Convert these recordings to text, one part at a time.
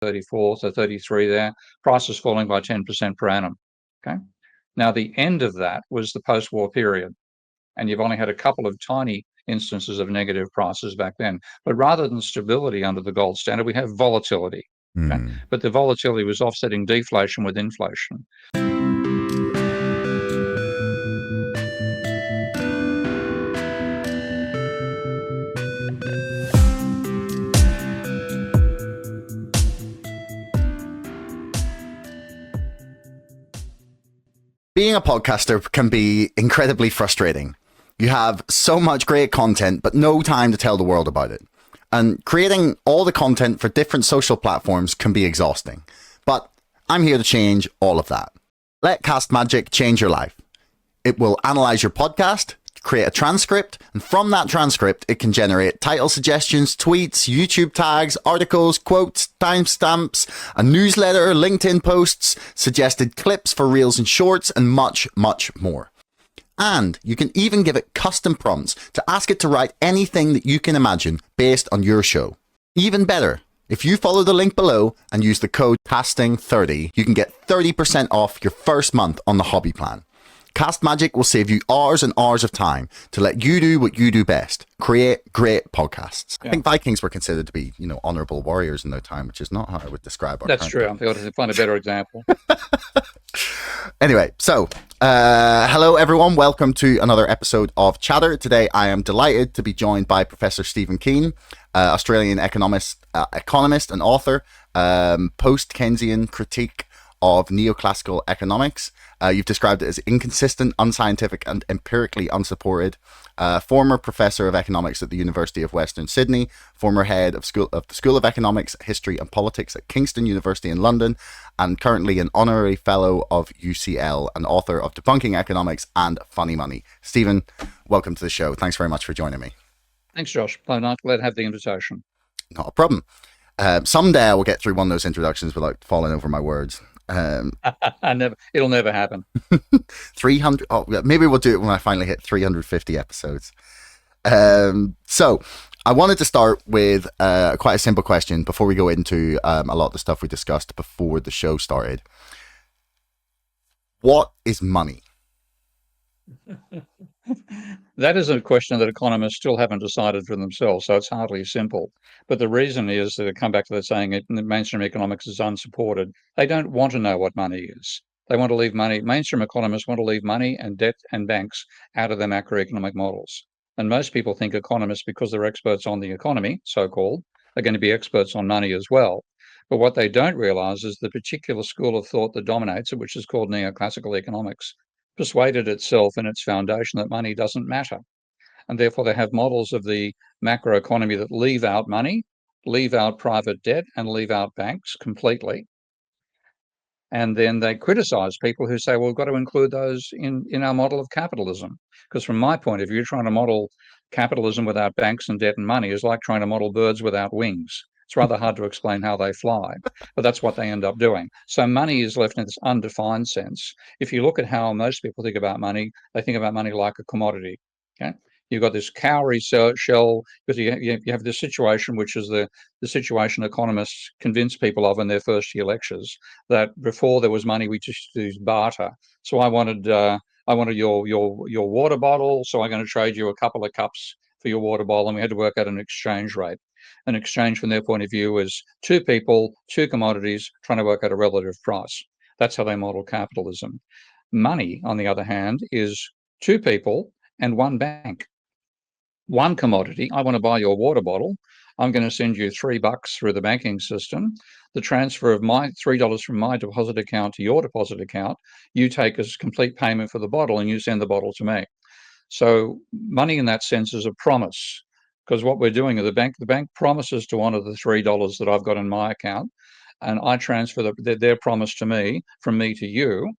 34, so 33 there, prices falling by 10% per annum. Okay. Now, the end of that was the post-war period, and you've only had a couple of tiny instances of negative prices back then. But rather than stability under the gold standard, we have volatility. Okay? But the volatility was offsetting deflation with inflation. Being a podcaster can be incredibly frustrating. You have so much great content, but no time to tell the world about it. And creating all the content for different social platforms can be exhausting. But I'm here to change all of that. Let Cast Magic change your life. It will analyze your podcast, create a transcript, and from that transcript, it can generate title suggestions, tweets, YouTube tags, articles, quotes, timestamps, a newsletter, LinkedIn posts, suggested clips for reels and shorts, and much, much more. And you can even give it custom prompts to ask it to write anything that you can imagine based on your show. Even better, if you follow the link below and use the code CASTING30, you can get 30% off your first month on the hobby plan. Cast Magic will save you hours and hours of time to let you do what you do best, create great podcasts. Yeah. I think Vikings were considered to be, honorable warriors in their time, which is not how I would describe our That's true. I'm going to find a better example. Anyway, so hello everyone. Welcome to another episode of Chatter. Today I am delighted to be joined by Professor Stephen Keen, Australian economist and author, post-Keynesian critique of neoclassical economics. You've described it as inconsistent, unscientific, and empirically unsupported. Former professor of economics at the University of Western Sydney, former head of the School of Economics, History and Politics at Kingston University in London, and currently an honorary fellow of UCL and author of Debunking Economics and Funny Money. Stephen, welcome to the show. Thanks very much for joining me. Thanks, Josh. I'm glad to have the invitation. Not a problem. Someday I will get through one of those introductions without falling over my words. It'll never happen. 300. Oh, maybe we'll do it when I finally hit 350 episodes. So I wanted to start with quite a simple question before we go into a lot of the stuff we discussed before the show started. What is money? That is a question that economists still haven't decided for themselves, so it's hardly simple. But the reason is that I come back to that saying that mainstream economics is unsupported. They don't want to know what money is. They want to leave money. Mainstream economists want to leave money and debt and banks out of their macroeconomic models. And most people think economists, because they're experts on the economy, so-called, are going to be experts on money as well. But what they don't realize is the particular school of thought that dominates it, which is called neoclassical economics, persuaded itself in its foundation that money doesn't matter. And therefore they have models of the macroeconomy that leave out money, leave out private debt, and leave out banks completely. And then they criticize people who say, well, we've got to include those in our model of capitalism. Because from my point of view, trying to model capitalism without banks and debt and money is like trying to model birds without wings. It's rather hard to explain how they fly, but that's what they end up doing. So money is left in this undefined sense. If you look at how most people think about money, they think about money like a commodity. Okay, you've got this cowrie shell, because you have this situation, which is the situation economists convince people of in their first year lectures, that before there was money, we just used barter. So I wanted your water bottle, so I'm going to trade you a couple of cups for your water bottle, and we had to work out an exchange rate. An exchange from their point of view is two people, two commodities, trying to work out a relative price. That's how they model capitalism. Money, on the other hand, is two people and one bank. One commodity, I want to buy your water bottle. I'm going to send you $3 through the banking system. The transfer of my $3 from my deposit account to your deposit account, you take as complete payment for the bottle and you send the bottle to me. So money in that sense is a promise. Because what we're doing is the bank promises to honor the $3 that I've got in my account, and I transfer their promise to me, from me to you.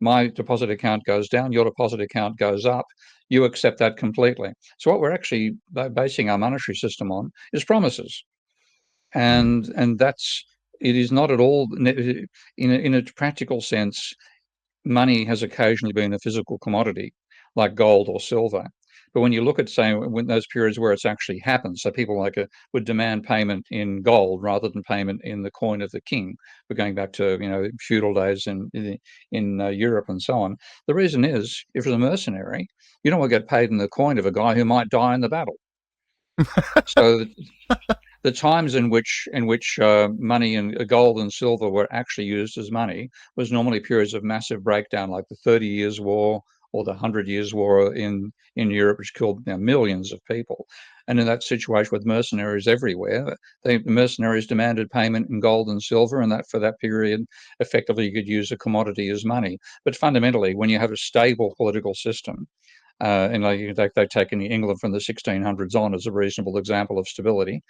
My deposit account goes down, your deposit account goes up. You accept that completely. So what we're actually basing our monetary system on is promises, and it is not at all in a practical sense. Money has occasionally been a physical commodity like gold or silver. But when you look at, say, when those periods where it's actually happened, so people would demand payment in gold rather than payment in the coin of the king. We're going back to feudal days in Europe and so on. The reason is, if you're a mercenary, you don't want to get paid in the coin of a guy who might die in the battle. So the times in which money and gold and silver were actually used as money was normally periods of massive breakdown, like the 30 Years' War or the 100 Years' War in Europe, which killed millions of people. And in that situation with mercenaries everywhere, the mercenaries demanded payment in gold and silver, and that for that period, effectively, you could use a commodity as money. But fundamentally, when you have a stable political system, and they've taken England from the 1600s on as a reasonable example of stability.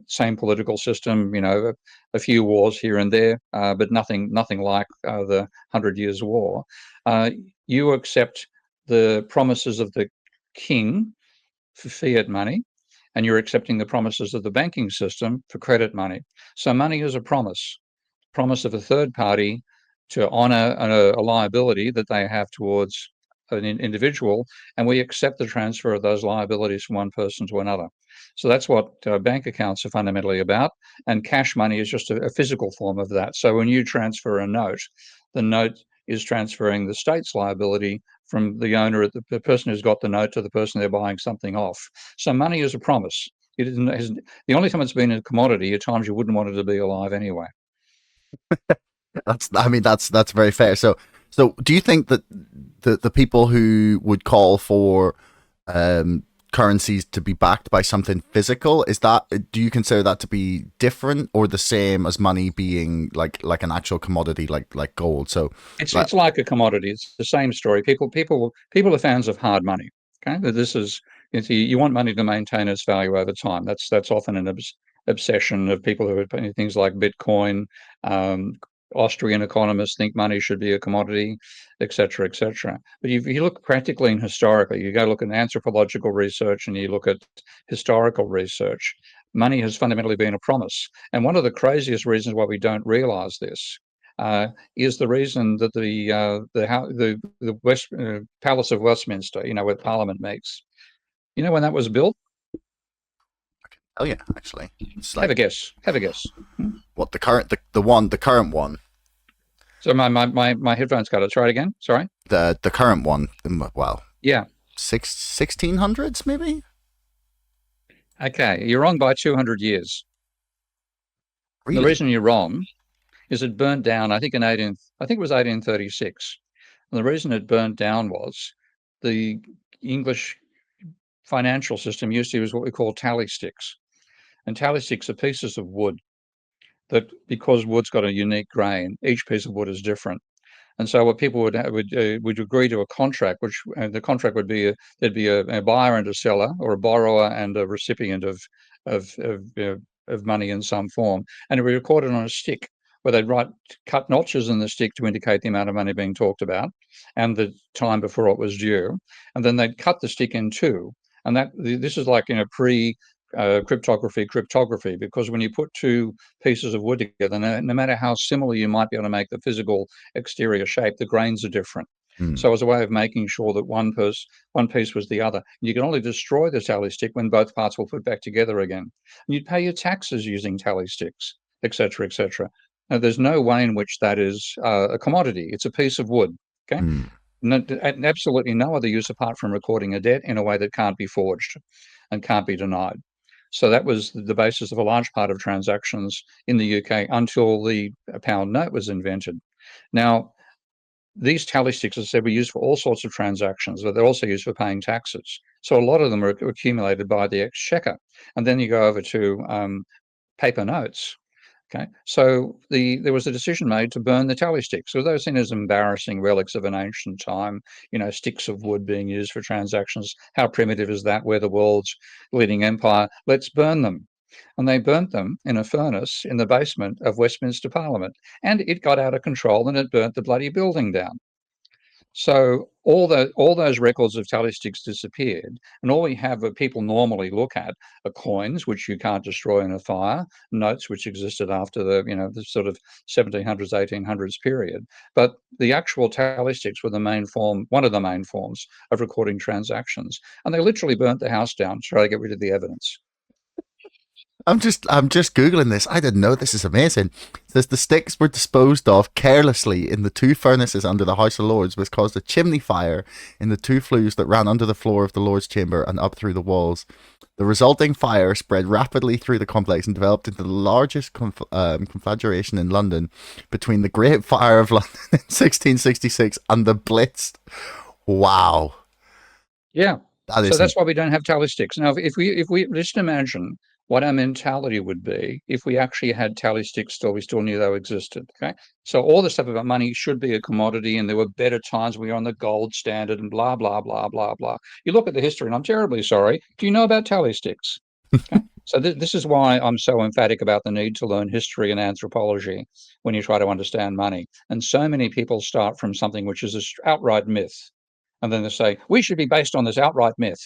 Same political system, a few wars here and there, but nothing like the 100 Years' War. You accept the promises of the king for fiat money, and you're accepting the promises of the banking system for credit money. So money is a promise of a third party to honour a liability that they have towards an individual, and we accept the transfer of those liabilities from one person to another. So that's what bank accounts are fundamentally about, and cash money is just a physical form of that. So when you transfer a note, the note is transferring the state's liability from the owner, the person who's got the note, to the person they're buying something off. So money is a promise. It isn't, the only time it's been a commodity are times you wouldn't want it to be alive anyway. That's very fair. So do you think that the people who would call for currencies to be backed by something physical, do you consider that to be different or the same as money being like an actual commodity like gold? So it's like a commodity. It's the same story. People are fans of hard money. Okay, this is, you want money to maintain its value over time. That's often an obsession of people who are putting things like Bitcoin. Austrian economists think money should be a commodity, etc., etc. But if you look practically and historically, you go look at anthropological research and you look at historical research, money has fundamentally been a promise. And one of the craziest reasons why we don't realize this is the reason that the Palace of Westminster, where Parliament meets, when that was built? Oh yeah, actually, it's have a guess. What the current one? So my headphones got it. Try it again. Sorry. The current one. Well, yeah, 1600s maybe. Okay, you're wrong by 200 years. Really? The reason you're wrong is it burnt down. I think it was 1836. And the reason it burnt down was the English financial system used to use what we call tally sticks. And tally sticks are pieces of wood that, because wood's got a unique grain, each piece of wood is different. And so what people would agree to a contract, which the contract would be there'd be a buyer and a seller, or a borrower and a recipient of money in some form, and it would be recorded on a stick, where they'd cut notches in the stick to indicate the amount of money being talked about and the time before it was due, and then they'd cut the stick in two. And this is like pre cryptography, because when you put two pieces of wood together, no matter how similar you might be able to make the physical exterior shape, the grains are different. So as a way of making sure that one piece was the other. You can only destroy the tally stick when both parts were put back together again. And you'd pay your taxes using tally sticks, etc., etc. Now, there's no way in which that is a commodity. It's a piece of wood. Okay. No, absolutely no other use apart from recording a debt in a way that can't be forged and can't be denied. So that was the basis of a large part of transactions in the UK until the pound note was invented. Now, these tally sticks, as I said, were used for all sorts of transactions, but they're also used for paying taxes. So a lot of them are accumulated by the exchequer. And then you go over to paper notes. Okay, so there was a decision made to burn the tally sticks. So those seen as embarrassing relics of an ancient time, sticks of wood being used for transactions. How primitive is that? We're the world's leading empire. Let's burn them. And they burnt them in a furnace in the basement of Westminster Parliament. And it got out of control and it burnt the bloody building down. So all those records of tally sticks disappeared, and all we have that people normally look at are coins, which you can't destroy in a fire, notes which existed after the sort of 1700s, 1800s period. But the actual tally sticks were the main form, one of the main forms of recording transactions, and they literally burnt the house down to try to get rid of the evidence. I'm just googling this. I didn't know. This is amazing. It says the sticks were disposed of carelessly in the two furnaces under the House of Lords, which caused a chimney fire in the two flues that ran under the floor of the Lord's chamber and up through the walls. The resulting fire spread rapidly through the complex and developed into the largest conflagration in London between the Great Fire of London in 1666 and the Blitz. Wow, Yeah. that So is that's why we don't have tally sticks. Now, if we just imagine what our mentality would be if we actually had tally sticks still, we still knew they existed. Okay. So all the stuff about money should be a commodity, and there were better times we were on the gold standard and blah, blah, blah, blah, blah. You look at the history, and I'm terribly sorry. Do you know about tally sticks? Okay. So this is why I'm so emphatic about the need to learn history and anthropology when you try to understand money. And so many people start from something which is an outright myth. And then they say, we should be based on this outright myth.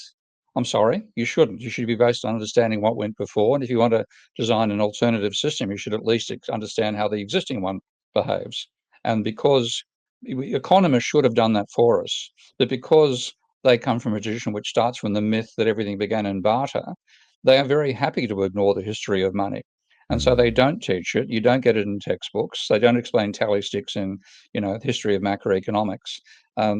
I'm sorry, you shouldn't. You should be based on understanding what went before. And if you want to design an alternative system, you should at least understand how the existing one behaves. And because economists should have done that for us, but because they come from a tradition which starts from the myth that everything began in barter, they are very happy to ignore the history of money. And so mm, they don't teach it. You don't get it in textbooks. They don't explain tally sticks in, history of macroeconomics.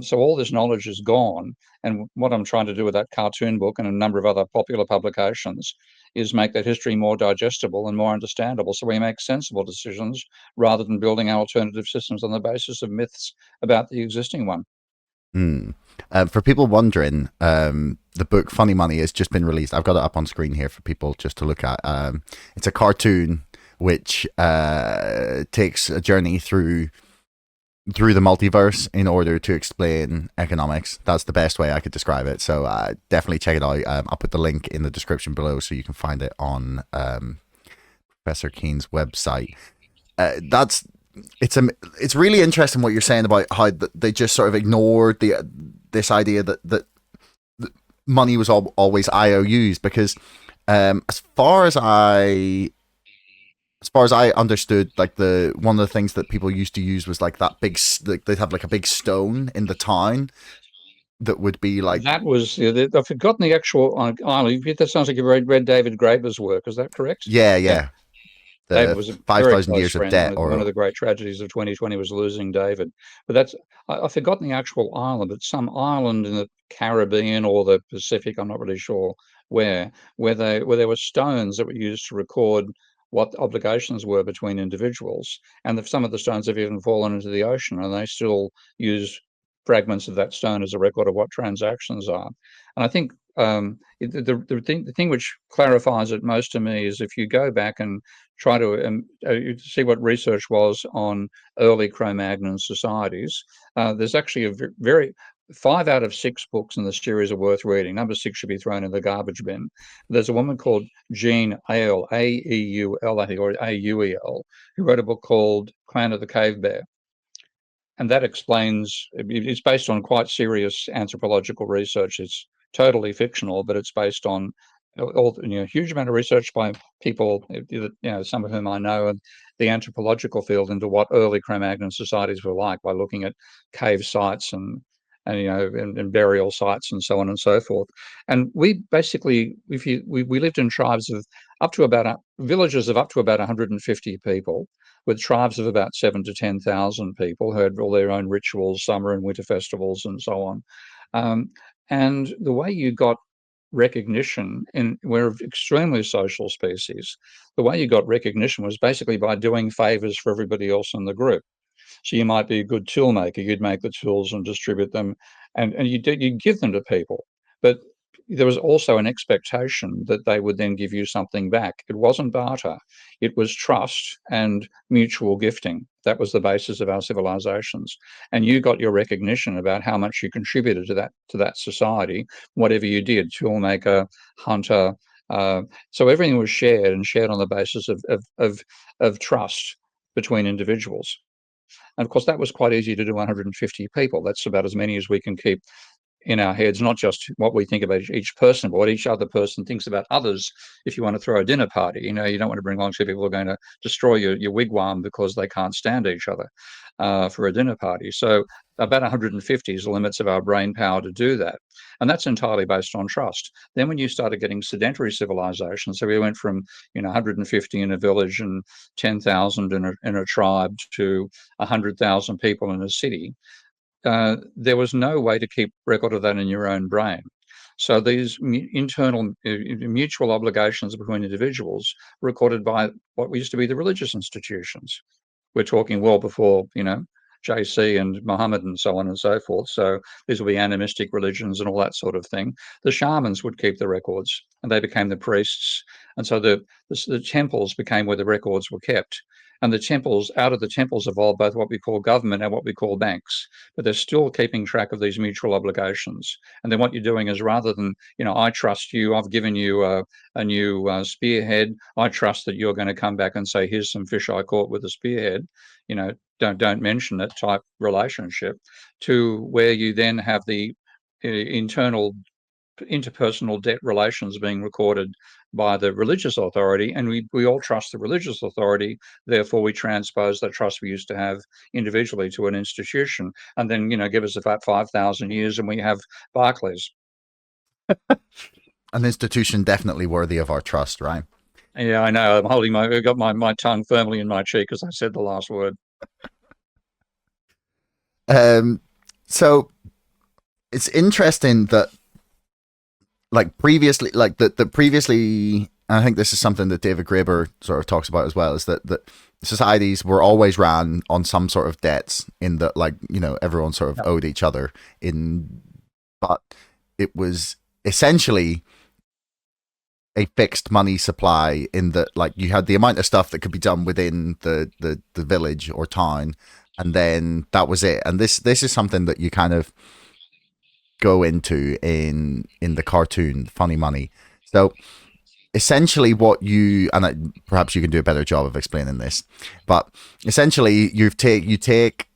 So all this knowledge is gone. And what I'm trying to do with that cartoon book and a number of other popular publications is make that history more digestible and more understandable so we make sensible decisions rather than building our alternative systems on the basis of myths about the existing one. mm. For people wondering, the book Funny Money has just been released. I've got it up on screen here for people just to look at. It's a cartoon which takes a journey through the multiverse in order to explain economics. That's the best way I could describe it. So definitely check it out. I'll put the link in the description below so you can find it on Professor Keen's website. That's it's really interesting what you're saying about how they just sort of ignored this idea that money was always IOUs, because as far as I understood, like the one of the things that people used to use was like that big, like they'd have like a big stone in the town that would be like, That was, I've forgotten the actual island. That sounds like you read David Graeber's work. Is that correct? yeah, Yeah. yeah, David the was a very 5,000 close years of friend. debt, One of or the great tragedies of 2020 was losing David. But I've forgotten the actual island, but some island in the Caribbean or the Pacific, I'm not really sure where there were stones that were used to record what obligations were between individuals. And some of the stones have even fallen into the ocean, and they still use fragments of that stone as a record of what transactions are. And I think the thing which clarifies it most to me is if you go back and try to see what research was on early Cro-Magnon societies. There's actually a very 5 out of 6 books in the series are worth reading. Number 6 should be thrown in the garbage bin. There's a woman called Jean Aeul, Aeul, I think, or Auel, who wrote a book called Clan of the Cave Bear. And that explains, it's based on quite serious anthropological research. It's totally fictional, but it's based on a huge amount of research by people, some of whom I know, and the anthropological field into what early Cro-Magnon societies were like by looking at cave sites and burial sites and so on and so forth. And we basically, we lived in tribes of up to about villages of up to about 150 people, with tribes of about 7 to 10,000 people who had all their own rituals, summer and winter festivals, and so on. Um, and the way you got recognition, and we're an extremely social species, the way you got recognition was basically by doing favors for everybody else in the group. So you might be a good tool maker. You'd make the tools and distribute them, and you'd give them to people. But there was also an expectation that they would then give you something back. It wasn't barter. It was trust and mutual gifting. That was the basis of our civilizations. And you got your recognition about how much you contributed to that society, whatever you did, toolmaker, hunter. So everything was shared and shared on the basis of trust between individuals. And of course, that was quite easy to do 150 people. That's about as many as we can keep in our heads, not just what we think about each person, but what each other person thinks about others. If you want to throw a dinner party, you don't want to bring along two people who are going to destroy your wigwam because they can't stand each other for a dinner party. So about 150 is the limits of our brain power to do that. And that's entirely based on trust. Then when you started getting sedentary civilization, so we went from 150 in a village and 10,000 in a tribe to 100,000 people in a city, there was no way to keep record of that in your own brain. So these internal mutual obligations between individuals were recorded by what used to be the religious institutions. We're talking well before, JC and Muhammad and so on and so forth. So these will be animistic religions and all that sort of thing. The shamans would keep the records, and they became the priests. And so the temples became where the records were kept. And the temples, out of the temples evolved both what we call government and what we call banks. But they're still keeping track of these mutual obligations. And then what you're doing is, rather than, I trust you, I've given you a new spearhead, I trust that you're going to come back and say, here's some fish I caught with a spearhead, don't mention it type relationship, to where you then have the internal interpersonal debt relations being recorded by the religious authority, and we all trust the religious authority. Therefore, we transpose that trust we used to have individually to an institution, and then give us about 5,000 years, and we have Barclays. An institution definitely worthy of our trust, right? Yeah, I know. I've got my tongue firmly in my cheek as I said the last word. So it's interesting that, like previously, I think this is something that David Graeber sort of talks about as well, is that societies were always ran on some sort of debts, in that, everyone sort of owed each other but it was essentially a fixed money supply, in that, you had the amount of stuff that could be done within the village or town, and then that was it. And this is something that you kind of go into in the cartoon Funny Money. So essentially perhaps you can do a better job of explaining this, but essentially you take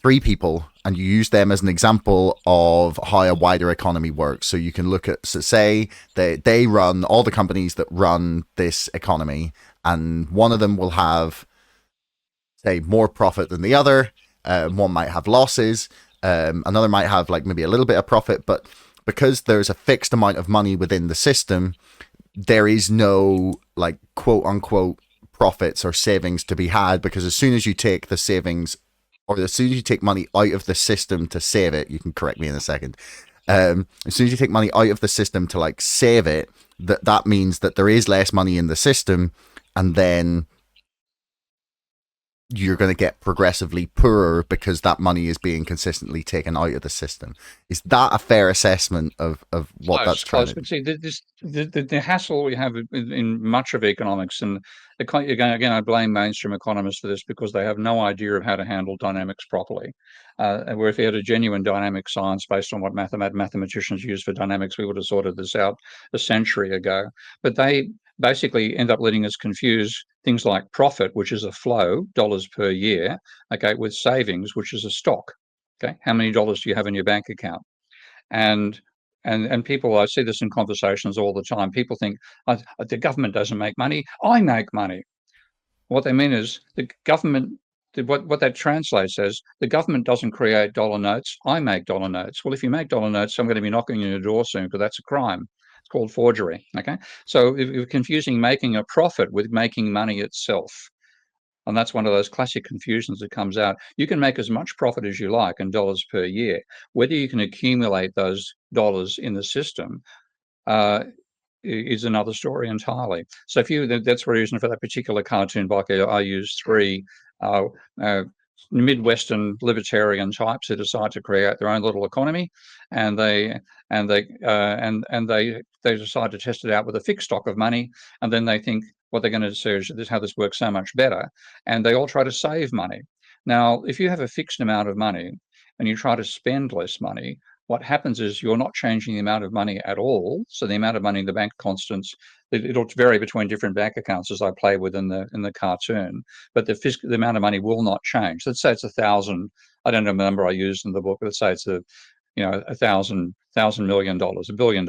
three people and you use them as an example of how a wider economy works. So you can look at, say they run all the companies that run this economy, and one of them will have, say, more profit than the other. One might have losses. Another might have maybe a little bit of profit, but because there's a fixed amount of money within the system, there is no quote unquote profits or savings to be had, because as soon as you take the savings, or as soon as you take money out of the system to save it, you can correct me in a second. As soon as you take money out of the system to save it, that means that there is less money in the system, and then you're going to get progressively poorer because that money is being consistently taken out of the system. Is that a fair assessment of what that's trying to do? But see, the hassle we have in much of economics, and again, I blame mainstream economists for this, because they have no idea of how to handle dynamics properly. Where if you had a genuine dynamic science based on what mathematicians use for dynamics, we would have sorted this out a century ago. But they basically end up letting us confuse things like profit, which is a flow, dollars per year, okay, with savings, which is a stock. Okay, how many dollars do you have in your bank account? And people, I see this in conversations all the time. People think, the government doesn't make money, I make money. What they mean is the government. What that translates as, the government doesn't create dollar notes, I make dollar notes. Well, if you make dollar notes, I'm going to be knocking on your door soon, because that's a crime. It's called forgery. Okay, so if you're confusing making a profit with making money itself, and that's one of those classic confusions that comes out. You can make as much profit as you like in dollars per year. Whether you can accumulate those dollars in the system is another story entirely. So that's the reason for that particular cartoon block. I use three Midwestern libertarian types who decide to create their own little economy, and they decide to test it out with a fixed stock of money, and then they think what they're going to do is this how this works so much better, and they all try to save money. Now, if you have a fixed amount of money and you try to spend less money, what happens is you're not changing the amount of money at all. So the amount of money in the bank constants, it'll vary between different bank accounts as I play with in the cartoon, but the amount of money will not change. Let's say it's 1,000. I don't know the number I used in the book. Let's say it's $1,000 million, $1 billion.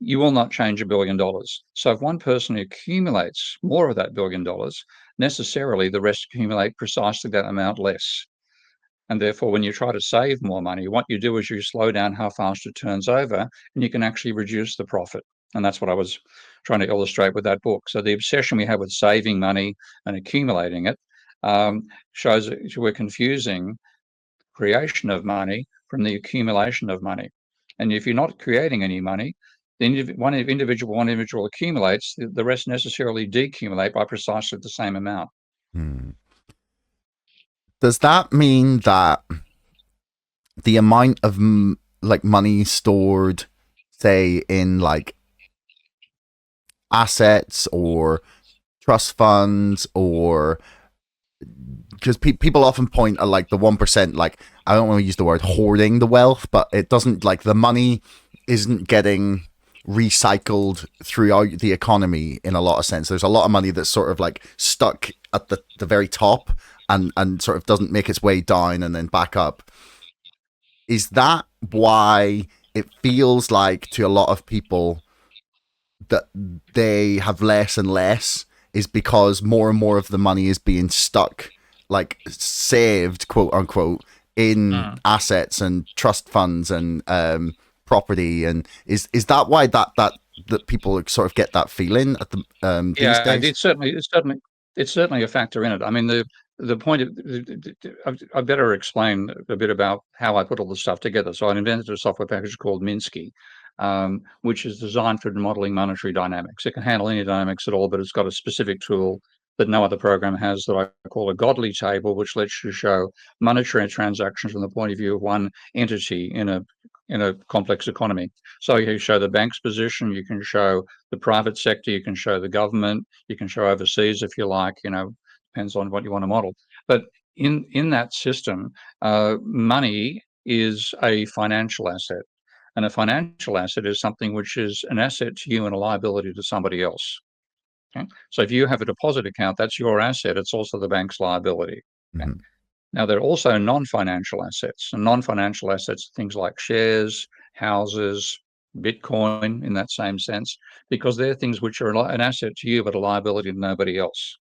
You will not change $1 billion. So if one person accumulates more of that $1 billion, necessarily the rest accumulate precisely that amount less. And therefore, when you try to save more money, what you do is you slow down how fast it turns over, and you can actually reduce the profit. And that's what I was trying to illustrate with that book. So the obsession we have with saving money and accumulating it shows that we're confusing creation of money from the accumulation of money. And if you're not creating any money, one individual accumulates, the rest necessarily decumulate by precisely the same amount. Hmm. Does that mean that the amount of like money stored, say, in like assets or trust funds, or because people often point at like the 1%, like, I don't want to use the word hoarding the wealth, but it doesn't, like, the money isn't getting recycled throughout the economy in a lot of sense. There's a lot of money that's sort of like stuck at the very top and sort of doesn't make its way down and then back up. Is that why it feels like to a lot of people that they have less and less, is because more and more of the money is being stuck, like saved, quote unquote, in assets and trust funds and property? And is that why that people sort of get that feeling at the these Yeah, days? it's certainly a factor in it. I mean, the point of I better explain a bit about how I put all this stuff together. So I invented a software package called Minsky, which is designed for modeling monetary dynamics. It can handle any dynamics at all, but it's got a specific tool that no other program has that I call a godly table, which lets you show monetary transactions from the point of view of one entity in a complex economy. So you show the bank's position, you can show the private sector, you can show the government, you can show overseas if you like, depends on what you want to model. But in that system, money is a financial asset. And a financial asset is something which is an asset to you and a liability to somebody else. Okay? So if you have a deposit account, that's your asset. It's also the bank's liability. Okay? Mm-hmm. Now, there are also non-financial assets, and non-financial assets are things like shares, houses, Bitcoin in that same sense, because they're things which are an asset to you but a liability to nobody else.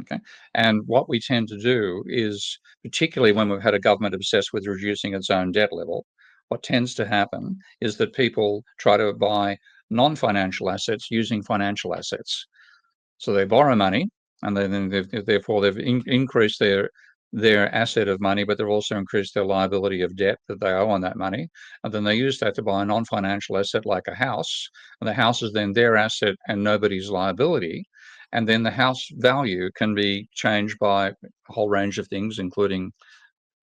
Okay. And what we tend to do is, particularly when we've had a government obsessed with reducing its own debt level, what tends to happen is that people try to buy non-financial assets using financial assets. So they borrow money, and then therefore they've increased their asset of money, but they've also increased their liability of debt that they owe on that money. And then they use that to buy a non-financial asset like a house, and the house is then their asset and nobody's liability. And then the house value can be changed by a whole range of things, including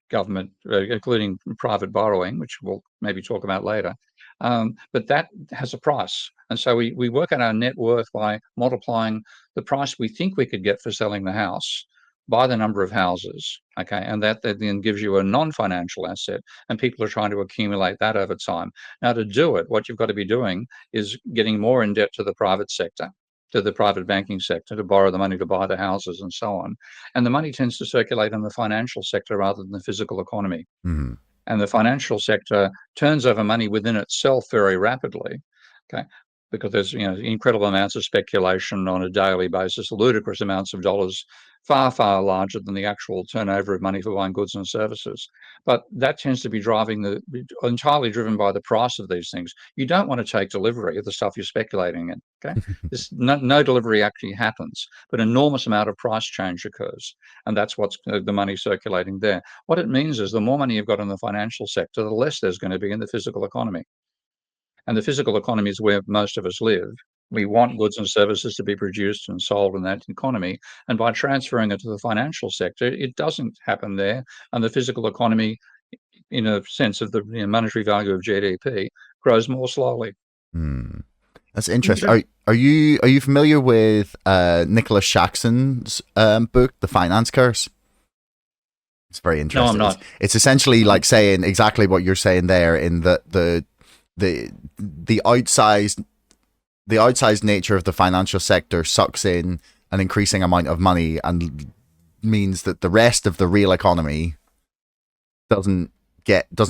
government, including private borrowing, which we'll maybe talk about later. But that has a price. And so we work out our net worth by multiplying the price we think we could get for selling the house by the number of houses. Okay. And that then gives you a non-financial asset. And people are trying to accumulate that over time. Now, to do it, what you've got to be doing is getting more in debt to the private sector, to the private banking sector, to borrow the money to buy the houses and so on. And the money tends to circulate in the financial sector rather than the physical economy. Mm-hmm. And the financial sector turns over money within itself very rapidly. Okay. Because there's incredible amounts of speculation on a daily basis, ludicrous amounts of dollars, far, far larger than the actual turnover of money for buying goods and services. But that tends to be entirely driven by the price of these things. You don't want to take delivery of the stuff you're speculating in. Okay, no delivery actually happens, but enormous amount of price change occurs, and that's what's the money circulating there. What it means is the more money you've got in the financial sector, the less there's going to be in the physical economy. And the physical economy is where most of us live. We want goods and services to be produced and sold in that economy. And by transferring it to the financial sector, it doesn't happen there. And the physical economy, in a sense of the monetary value of GDP, grows more slowly. Mm. That's interesting. Are you familiar with Nicholas Shaxson's book, The Finance Curse? It's very No, I'm interesting. not. It's essentially Um, like saying exactly what you're saying there, in that the the outsized the outsized nature of the financial sector sucks in an increasing amount of money and means that the rest of the real economy doesn't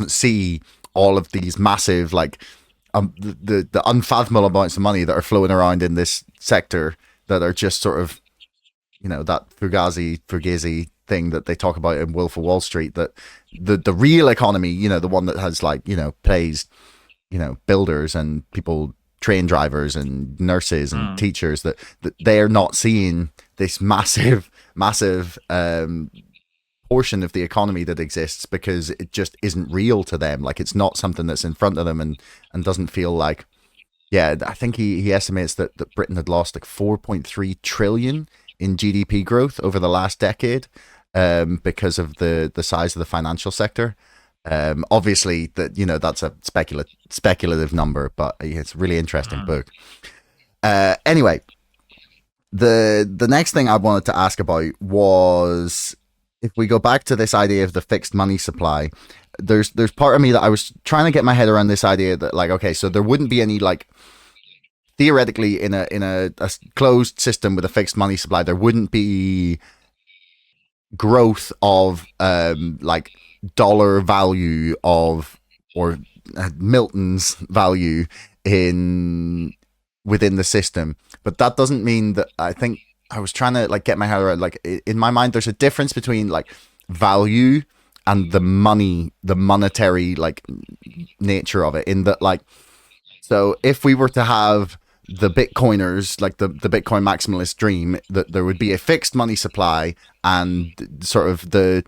see all of these massive, like, the unfathomable amounts of money that are flowing around in this sector, that are just sort of, that fugazi thing that they talk about in Wolf of Wall Street, that the real economy, the one that has, like, pays, builders and people, train drivers and nurses and mm, teachers, that they're not seeing this massive portion of the economy that exists, because it just isn't real to them. Like, it's not something that's in front of them, and doesn't feel like. Yeah, I think he estimates that Britain had lost like 4.3 trillion in GDP growth over the last decade, because of the size of the financial sector. Obviously, that's a speculative number, but it's a really interesting mm. book. Anyway, the next thing I wanted to ask about was, if we go back to this idea of the fixed money supply, there's part of me that I was trying to get my head around this idea that, like, okay, so there wouldn't be any, like, theoretically, in a closed system with a fixed money supply, there wouldn't be growth of, like, dollar value of, or Milton's value in within the system. But that doesn't mean that, I think I was trying to, like, get my head around, like, in my mind there's a difference between, like, value and the monetary, like, nature of it, in that, like, so if we were to have the Bitcoiners, like the Bitcoin maximalist dream, that there would be a fixed money supply, and sort of the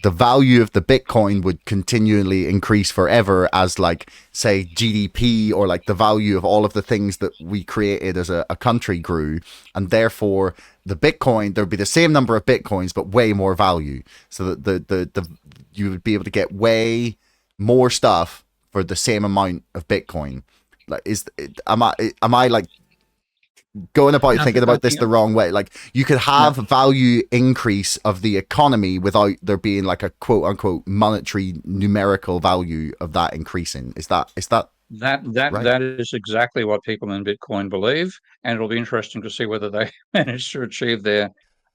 value of the Bitcoin would continually increase forever, as, like, say, GDP, or, like, the value of all of the things that we created as a country grew, and therefore the Bitcoin, there would be the same number of Bitcoins but way more value, so that the you would be able to get way more stuff for the same amount of Bitcoin. Like, am I like going about No, thinking about this yeah, the wrong way? Like, you could no, have value increase of the economy without there being, like, a quote unquote monetary numerical value of that increasing. Is that right? that is exactly what people in Bitcoin believe, and it'll be interesting to see whether they manage to achieve their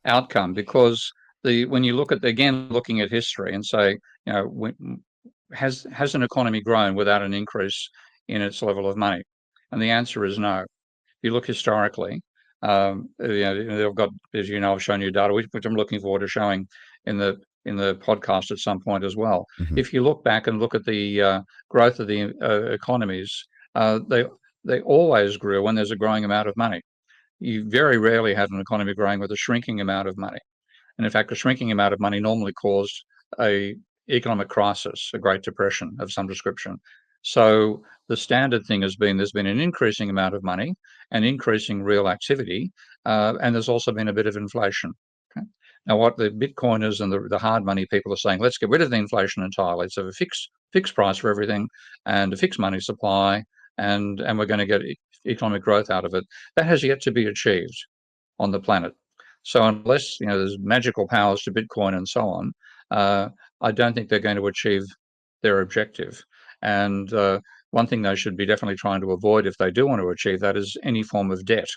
outcome. Because when you look at, again, looking at history and say, has an economy grown without an increase in its level of money? And the answer is no. If you look historically, they've got, as you know, I've shown you data, which I'm looking forward to showing in the podcast at some point as well. Mm-hmm. If you look back and look at the growth of the economies, they always grew when there's a growing amount of money. You very rarely had an economy growing with a shrinking amount of money. And in fact, a shrinking amount of money normally caused a economic crisis, a Great Depression of some description. So the standard thing has been, there's been an increasing amount of money and increasing real activity, and there's also been a bit of inflation. Okay? Now, what the Bitcoiners and the hard money people are saying, let's get rid of the inflation entirely. So a fixed price for everything, and a fixed money supply, and we're going to get economic growth out of it. That has yet to be achieved on the planet. So unless there's magical powers to Bitcoin and so on, I don't think they're going to achieve their objective. And one thing they should be definitely trying to avoid, if they do want to achieve that, is any form of debt.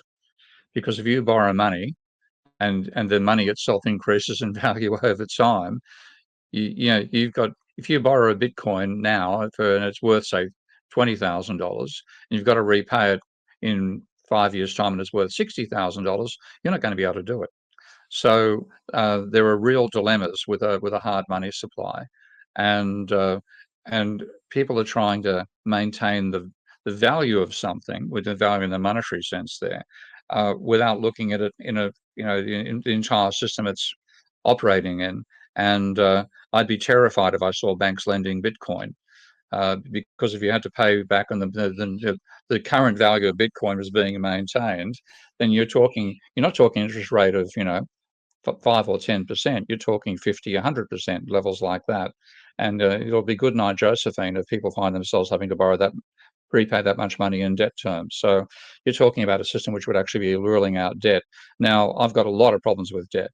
Because if you borrow money and the money itself increases in value over time, you've got, if you borrow a Bitcoin now and it's worth, say, $20,000, and you've got to repay it in 5 years' time and it's worth $60,000, you're not going to be able to do it. So there are real dilemmas with a hard money supply, and people are trying to maintain the value of something, with the value in the monetary sense there, without looking at it in the entire system it's operating in. And I'd be terrified if I saw banks lending Bitcoin, because if you had to pay back on the current value of Bitcoin was being maintained, then you're not talking interest rate of 5 or 10%. You're talking 50, 100% levels like that, and it'll be good night Josephine if people find themselves having to prepay that much money in debt terms. So you're talking about a system which would actually be ruling out debt. Now, I've got a lot of problems with debt.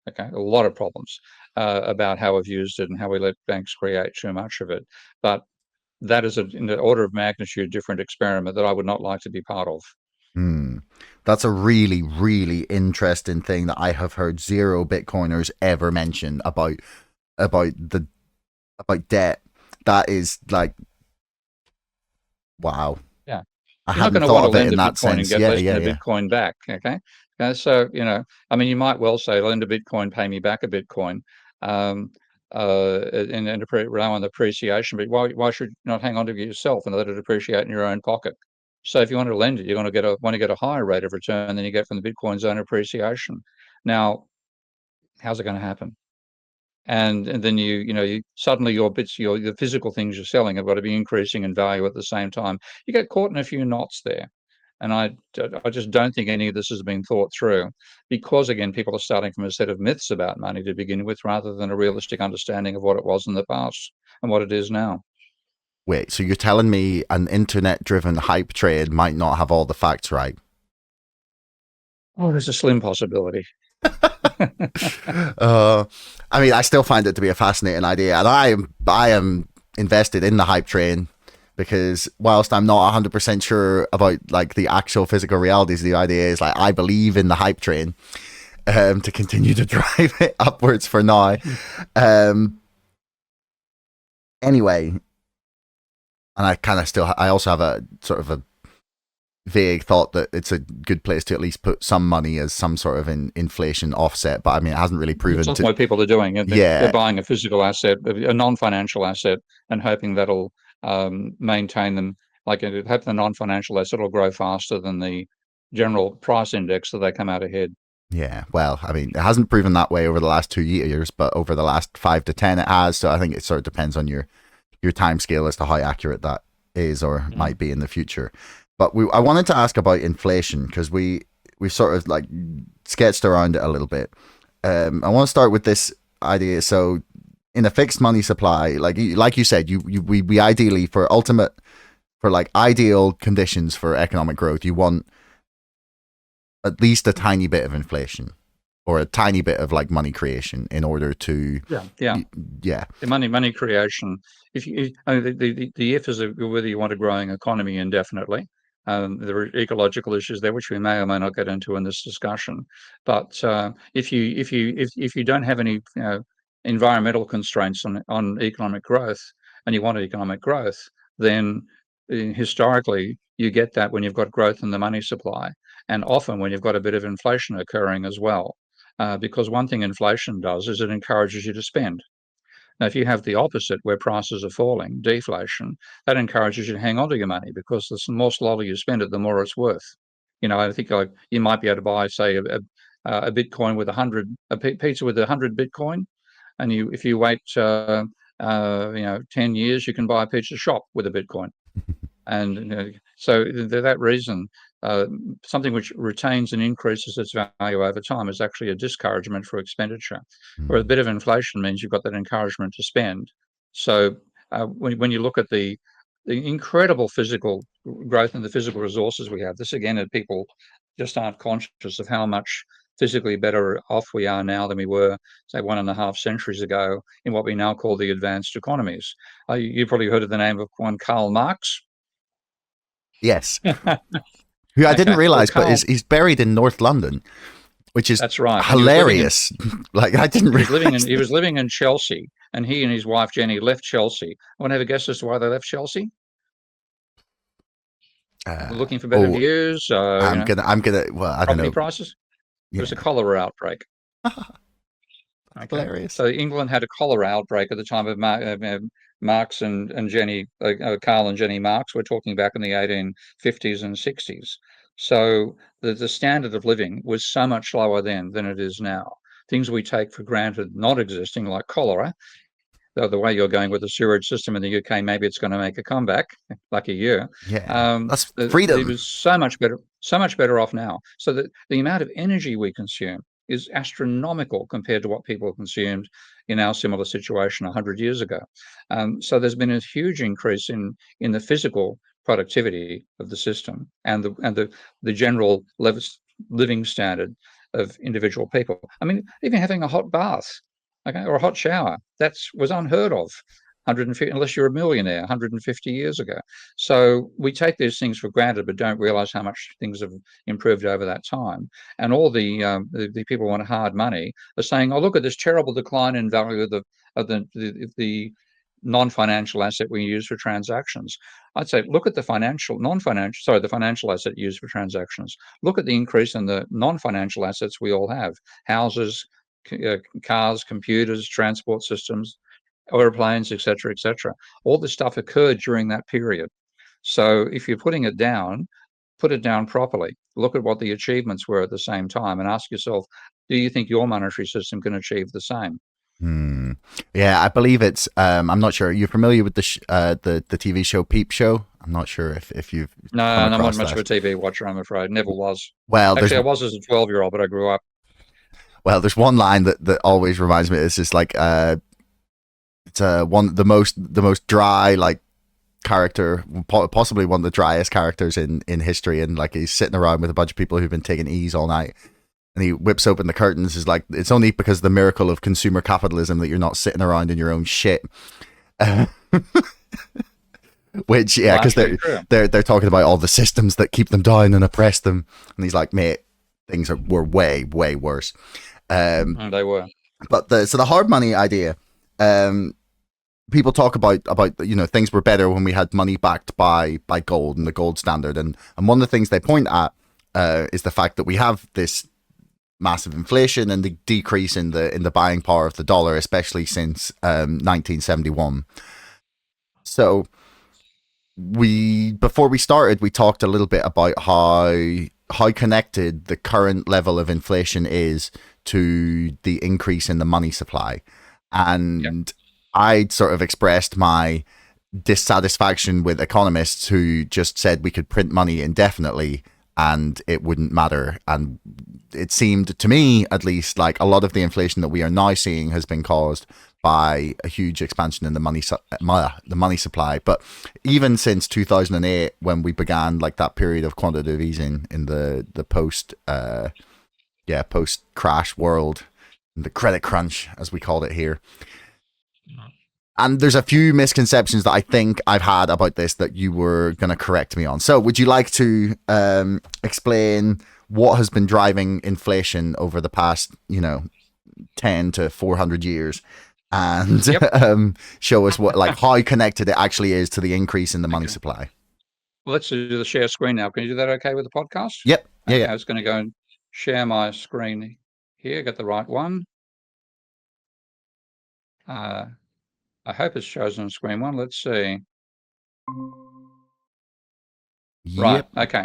Okay, a lot of problems about how we've used it and how we let banks create too much of it. But that is in the order of magnitude different experiment that I would not like to be part of. Hmm. That's a really, really interesting thing that I have heard zero Bitcoiners ever mention about the about debt. That is like, wow. Yeah. I You're not hadn't going to want thought to of it lend in a that Bitcoin and sense. get Yeah, less yeah, than a yeah. Bitcoin back. Okay. So, I mean, you might well say, lend a Bitcoin, pay me back a Bitcoin, um, and rely on the appreciation. But why should you not hang on to it yourself and let it appreciate in your own pocket? So if you want to lend it, you're going to want to get a higher rate of return than you get from the Bitcoin's own appreciation. Now, how's it going to happen? And then you suddenly your bits, the physical things you're selling have got to be increasing in value at the same time. You get caught in a few knots there, and I just don't think any of this has been thought through, because again, people are starting from a set of myths about money to begin with, rather than a realistic understanding of what it was in the past and what it is now. Wait, so you're telling me an internet-driven hype trade might not have all the facts right? Oh, there's a slim possibility. uh, I mean, I still find it to be a fascinating idea, and I am invested in the hype train because whilst I'm not 100% sure about like the actual physical realities, the idea is like I believe in the hype train to continue to drive it upwards for now. Um, anyway, and I kind of still I also have a sort of a vague thought that it's a good place to at least put some money as some sort of inflation offset. But I mean, it hasn't really It's proven often to. what people are doing. They're Yeah, buying a physical asset, a non-financial asset, and hoping that'll maintain them. Like hope the non-financial asset will grow faster than the general price index, so they come out ahead. yeah. Well, I mean, it hasn't proven that way over the last 2 years, but over the last 5 to 10, it has. So I think it sort of depends on your time scale as to how accurate that is or Mm. might be in the future. But I wanted to ask about inflation because we sort of like sketched around it a little bit. I want to start with this idea. So in a fixed money supply, like you said, we ideally for like ideal conditions for economic growth, you want at least a tiny bit of inflation or a tiny bit of like money creation in order to Yeah, yeah. yeah, The money creation. If you, I mean, the if is whether you want a growing economy indefinitely. There are ecological issues there, which we may or may not get into in this discussion. But if you don't have any environmental constraints on economic growth, and you want economic growth, then historically you get that when you've got growth in the money supply, and often when you've got a bit of inflation occurring as well. Because one thing inflation does is it encourages you to spend. Now, if you have the opposite, where prices are falling, deflation, that encourages you to hang on to your money, because the more slowly you spend it, the more it's worth. I think like you might be able to buy, say, a Bitcoin with a pizza with 100 Bitcoin, and if you wait, 10 years, you can buy a pizza shop with a Bitcoin. And so that reason, uh, something which retains and increases its value over time is actually a discouragement for expenditure, where a bit of inflation means you've got that encouragement to spend. So when you look at the incredible physical growth in the physical resources we have, this again, people just aren't conscious of how much physically better off we are now than we were, say, 1.5 centuries ago in what we now call the advanced economies. You probably heard of the name of one Karl Marx. yes. Who I didn't Okay, well, realize, but Karl, he's buried in North London, which is that's right. And hilarious. Like I didn't realize. he was living in Chelsea, and he and his wife Jenny left Chelsea. I want to have a guess as to why they left Chelsea. Looking for better Oh, views, I'm gonna. Well, I don't property know. prices. There was a Yeah, cholera outbreak. Okay, hilarious. so England had a cholera outbreak at the time of Marx and Jenny, Karl and Jenny Marx. We're talking back in the 1850s and 60s. So the standard of living was so much lower then than it is now. Things we take for granted not existing, like cholera. Though the way you're going with the sewerage system in the UK, maybe it's going to make a comeback, like a year. Yeah, that's It freedom. was so much better off now. So that the amount of energy we consume is astronomical compared to what people consumed in our similar situation 100 years ago. So there's been a huge increase in the physical productivity of the system and the general living standard. of individual people. I mean, even having a hot bath, okay, or a hot shower, that was unheard of 150, unless you're a millionaire 150 years ago. So we take these things for granted, but don't realize how much things have improved over that time. And all the people who want hard money are saying, "Oh, look at this terrible decline in value of the non-financial asset we use for transactions." I'd say, look at the the financial asset used for transactions. Look at the increase in the non-financial assets we all have: houses, cars, computers, transport systems, airplanes, etc., etc. All this stuff occurred during that period. So if you're putting it down, put it down properly. Look at what the achievements were at the same time and ask yourself, do you think your monetary system can achieve the same? Hmm. Yeah, I believe it's. I'm not sure. You're familiar with the TV show Peep Show? I'm not sure if you've No, come I'm not across much of a that. TV watcher, I'm afraid. Never was. Well, there's Actually, I was as a 12-year-old, but I grew up. there's one line that always reminds me. It's just like it's one the most dry like character, possibly one of the driest characters in history, and like he's sitting around with a bunch of people who've been taking E's all night, and he whips open the curtains. Is like, it's only because of the miracle of consumer capitalism that you're not sitting around in your own shit. Which, yeah, because they're talking about all the systems that keep them down and oppress them, and he's like, mate, were way worse. They were. But the hard money idea, people talk about things were better when we had money backed by gold and the gold standard, and one of the things they point at is the fact that we have this massive inflation and the decrease in the buying power of the dollar, especially since 1971. So before we started, we talked a little bit about how connected the current level of inflation is to the increase in the money supply, and I'd sort of expressed my dissatisfaction with economists who just said we could print money indefinitely and it wouldn't matter. And it seemed to me, at least, like a lot of the inflation that we are now seeing has been caused by a huge expansion in the money supply. But even since 2008, when we began like that period of quantitative easing in the post crash world, the credit crunch as we called it here. And there's a few misconceptions that I think I've had about this that you were going to correct me on. So would you like to explain what has been driving inflation over the past, 10 to 400 years, and show us how connected it actually is to the increase in the money supply? Well, let's do the share screen now. Can you do that okay with the podcast? Yep. Yeah, okay, yeah. I was going to go and share my screen here, get the right one. I hope it's chosen screen one. Let's see. Yep. Right.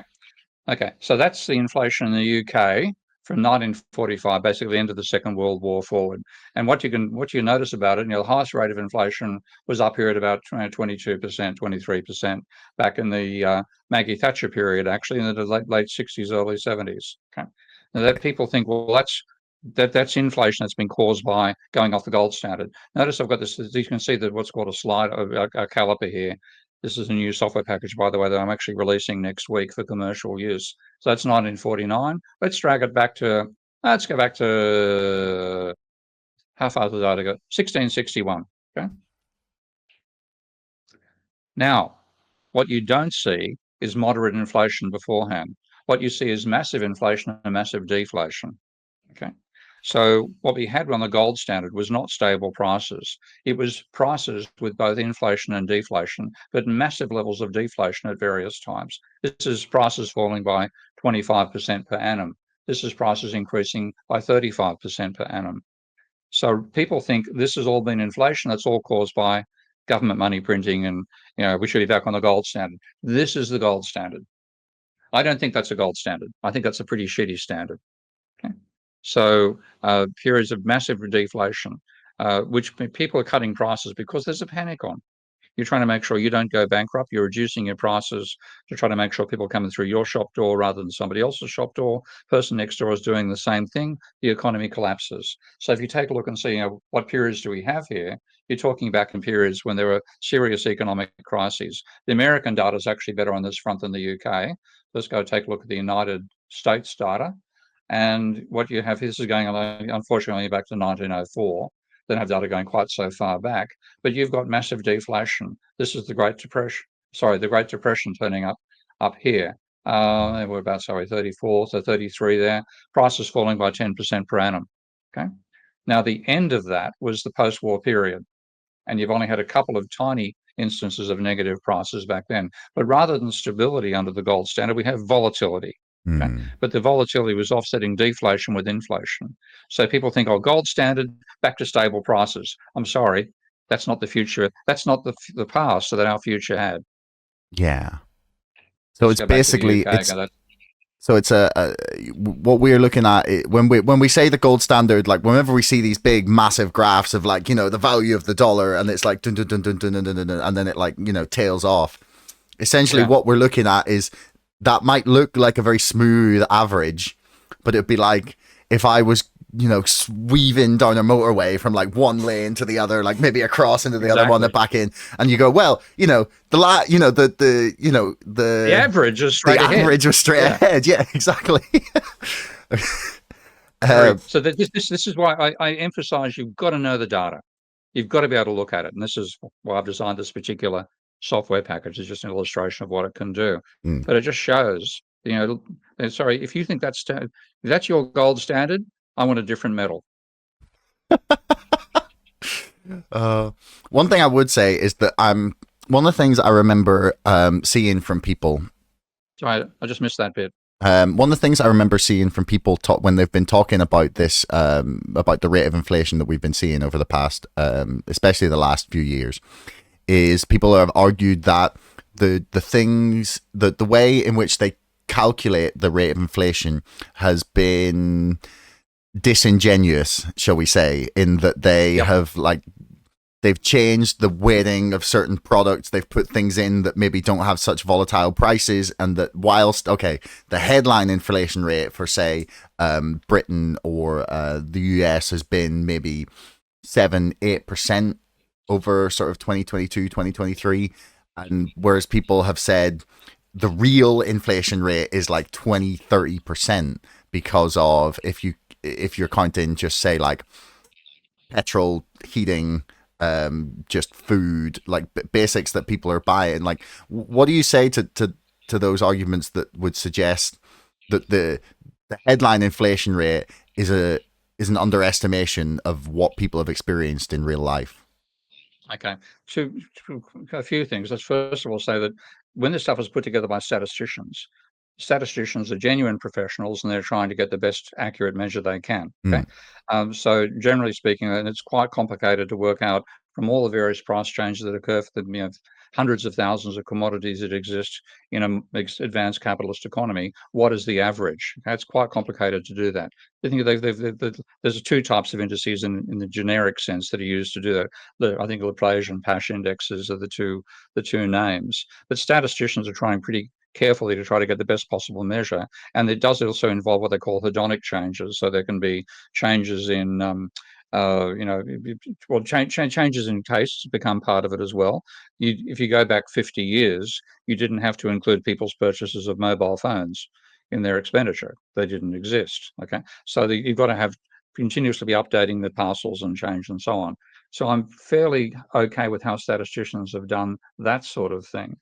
Okay. So that's the inflation in the UK from 1945, basically the end of the Second World War forward. And what you notice about it, the highest rate of inflation was up here at about 22%, 23% back in the Maggie Thatcher period, actually in the late 60s, early 70s. Okay. Now that people think, well, that's inflation that's been caused by going off the gold standard. Notice I've got this. You can see that what's called a slide, a caliper here. This is a new software package, by the way, that I'm actually releasing next week for commercial use. So that's 1949. Let's drag it back to. Let's go back to how far did I go? 1661. Okay. Now, what you don't see is moderate inflation beforehand. What you see is massive inflation and massive deflation. Okay. So what we had on the gold standard was not stable prices. It was prices with both inflation and deflation, but massive levels of deflation at various times. This is prices falling by 25% per annum. This is prices increasing by 35% per annum. So people think this has all been inflation. That's all caused by government money printing, and we should be back on the gold standard. This is the gold standard. I don't think that's a gold standard. I think that's a pretty shitty standard. Okay. So periods of massive deflation, which people are cutting prices because there's a panic on. You're trying to make sure you don't go bankrupt. You're reducing your prices to try to make sure people coming through your shop door rather than somebody else's shop door. Person next door is doing the same thing. The economy collapses. So if you take a look and see what periods do we have here, you're talking back in periods when there were serious economic crises. The American data is actually better on this front than the UK. Let's go take a look at the United States data. And what you have, this is going on, unfortunately, back to 1904. Don't have data going quite so far back, but you've got massive deflation. This is the Great Depression. Sorry, the Great Depression turning up here. We're about, sorry, 34, so 33 there. Prices falling by 10% per annum. Okay. Now, the end of that was the post-war period, and you've only had a couple of tiny instances of negative prices back then. But rather than stability under the gold standard, we have volatility. Okay? Mm. But the volatility was offsetting deflation with inflation. So people think, oh, gold standard, back to stable prices. I'm sorry, that's not the future. That's not the past that our future had. Yeah. So Let's it's go back to the basically UK. it's what we're looking at when we say the gold standard, like whenever we see these big massive graphs of like, you know, the value of the dollar, and it's like dun, dun, dun, dun, dun, dun, dun, dun, and then it, like, you know, tails off. Essentially Yeah, what we're looking at is that might look like a very smooth average, but it'd be like if I was, you know, weaving down a motorway from like one lane to the other, like maybe across into the other one and exactly. back in, and you go, well, you know, you know, The average is the straight ahead. average was straight Yeah. ahead. Yeah, exactly. uh, Very. So this is why I emphasize you've got to know the data. You've got to be able to look at it. And this is why I've designed this particular software package. It's just an illustration of what it can do. mm. But it just shows, you know, sorry, if you think that's your gold standard, I want a different metal. One thing I would say is that one of the things I remember seeing from people. Sorry, I just missed that bit. One of the things I remember seeing from people when they've been talking about this, about the rate of inflation that we've been seeing over the past, especially the last few years, is people have argued that the way in which they calculate the rate of inflation has been disingenuous, shall we say, in that they Yep. have like they've changed the weighting of certain products. They've put things in that maybe don't have such volatile prices, and that whilst, okay, the headline inflation rate for, say, Britain or the US has been maybe 7-8% over sort of 2022, 2023. And whereas people have said the real inflation rate is like 20-30% because of if you're counting just, say, like petrol, heating, just food, like basics that people are buying. Like, what do you say to those arguments that would suggest that the headline inflation rate is an underestimation of what people have experienced in real life? Okay. A few things. Let's first of all say that when this stuff was put together by statisticians are genuine professionals, and they're trying to get the best accurate measure they can. Okay. Mm, So generally speaking, and it's quite complicated to work out from all the various price changes that occur for the, hundreds of thousands of commodities that exist in an advanced capitalist economy. What is the average? Okay, it's quite complicated to do that. I think there's two types of indices in the generic sense that are used to do that. I think Laplace and Pash indexes are the two names. But statisticians are trying pretty carefully to try to get the best possible measure, and it does also involve what they call hedonic changes. So there can be changes in changes in tastes become part of it as well. If you go back 50 years, you didn't have to include people's purchases of mobile phones in their expenditure. They didn't exist. Okay, so you've got to have continuously be updating the parcels and change and so on. So I'm fairly okay with how statisticians have done that sort of thing.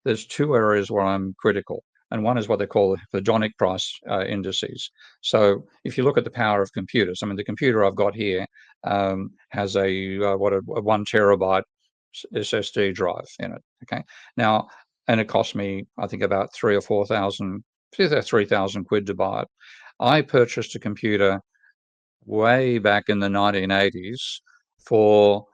There's two areas where I'm critical, and one is what they call the hedonic price indices. So if you look at the power of computers, I mean, the computer I've got here has a 1 terabyte SSD drive in it. Okay, now, and it cost me, I think, about 3,000 quid to buy it. I purchased a computer way back in the 1980s for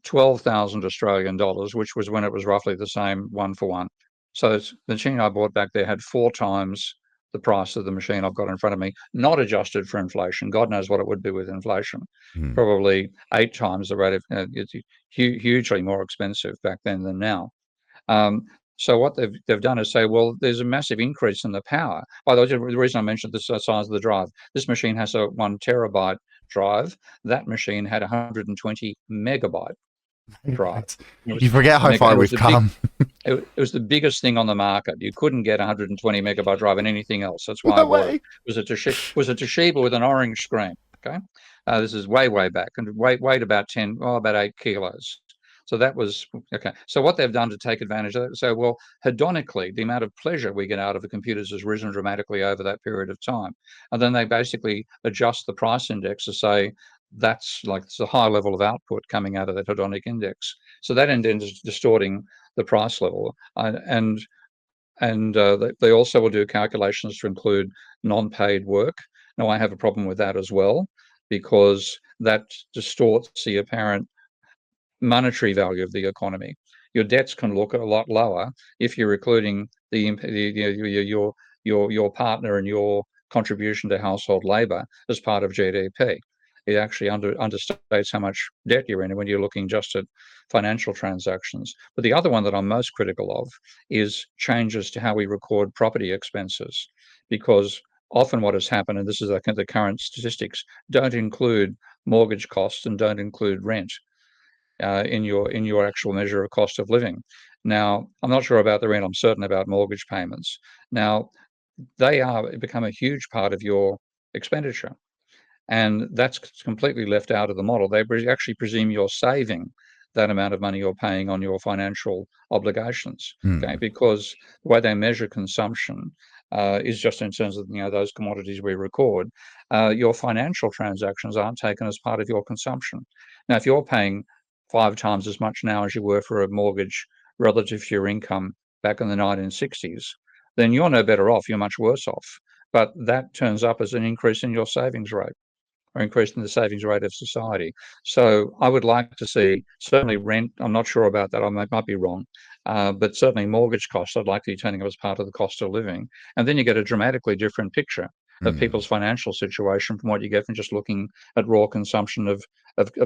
12,000 Australian dollars, which was when it was roughly the same one for one. So the machine I bought back there had 4 times the price of the machine I've got in front of me, not adjusted for inflation. God knows what it would be with inflation. mm. Probably 8 times the rate of, it's hugely more expensive back then than now. Um, so what they've done is say, well, there's a massive increase in the power. By the way, the reason I mentioned the size of the drive, this machine has a 1 terabyte drive. That machine had 120 megabyte. drive. Right. It You was, forget how and far it was we've the big, come. it was the biggest thing on the market. You couldn't get 120 megabyte drive in anything else. That's why I No bought it. way. Was a Toshiba with an orange screen. Okay, this is way back, and weighed about 8 kilos. So that was okay. So what they've done to take advantage of that, so well, hedonically, the amount of pleasure we get out of the computers has risen dramatically over that period of time, and then they basically adjust the price index to say that's like it's a high level of output coming out of that hedonic index. So that ends distorting the price level, and they also will do calculations to include non-paid work. Now, I have a problem with that as well because that distorts the apparent monetary value of the economy. Your debts can look a lot lower if you're including your partner and your contribution to household labour as part of GDP. It actually understates how much debt you're in when you're looking just at financial transactions. But the other one that I'm most critical of is changes to how we record property expenses, because often what has happened, and this is the current statistics, don't include mortgage costs and don't include rent in your actual measure of cost of living. Now, I'm not sure about the rent. I'm certain about mortgage payments. Now, they are become a huge part of your expenditure, and that's completely left out of the model. They actually presume you're saving that amount of money you're paying on your financial obligations, okay? Hmm. Because the way they measure consumption is just in terms of those commodities we record. Your financial transactions aren't taken as part of your consumption. Now, if you're paying 5 times as much now as you were for a mortgage relative to your income back in the 1960s, then you're no better off. You're much worse off. But that turns up as an increase in your savings rate or increasing the savings rate of society. So I would like to see certainly rent. I'm not sure about that. I might be wrong, but certainly mortgage costs. I'd like to be turning up as part of the cost of living, and then you get a dramatically different picture of Hmm. people's financial situation from what you get from just looking at raw consumption of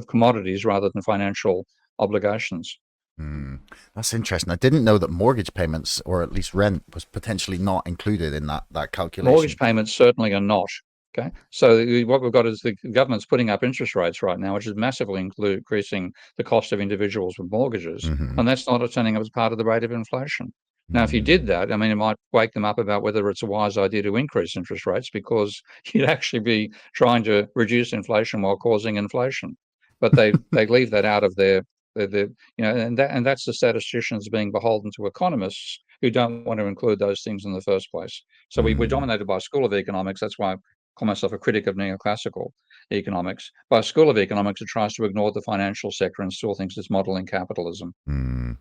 commodities rather than financial obligations. Hmm. That's interesting. I didn't know that mortgage payments, or at least rent, was potentially not included in that Mortgage calculation. payments certainly are not. Okay, so what we've got is the government's putting up interest rates right now, which is massively increasing the cost of individuals with mortgages, Hmm. and that's not turning up as part of the rate of inflation. Now, if you did Hmm. that, I mean, it might wake them up about whether it's a wise idea to increase interest rates, because you'd actually be trying to reduce inflation while causing inflation. But they leave that out of their and that's the statisticians being beholden to economists who don't want to include those things in the first place. So we're Hmm. dominated by a school of economics. That's why I call myself a critic of neoclassical economics. By a school of economics, it tries to ignore the financial sector and still thinks it's modeling capitalism. Hmm.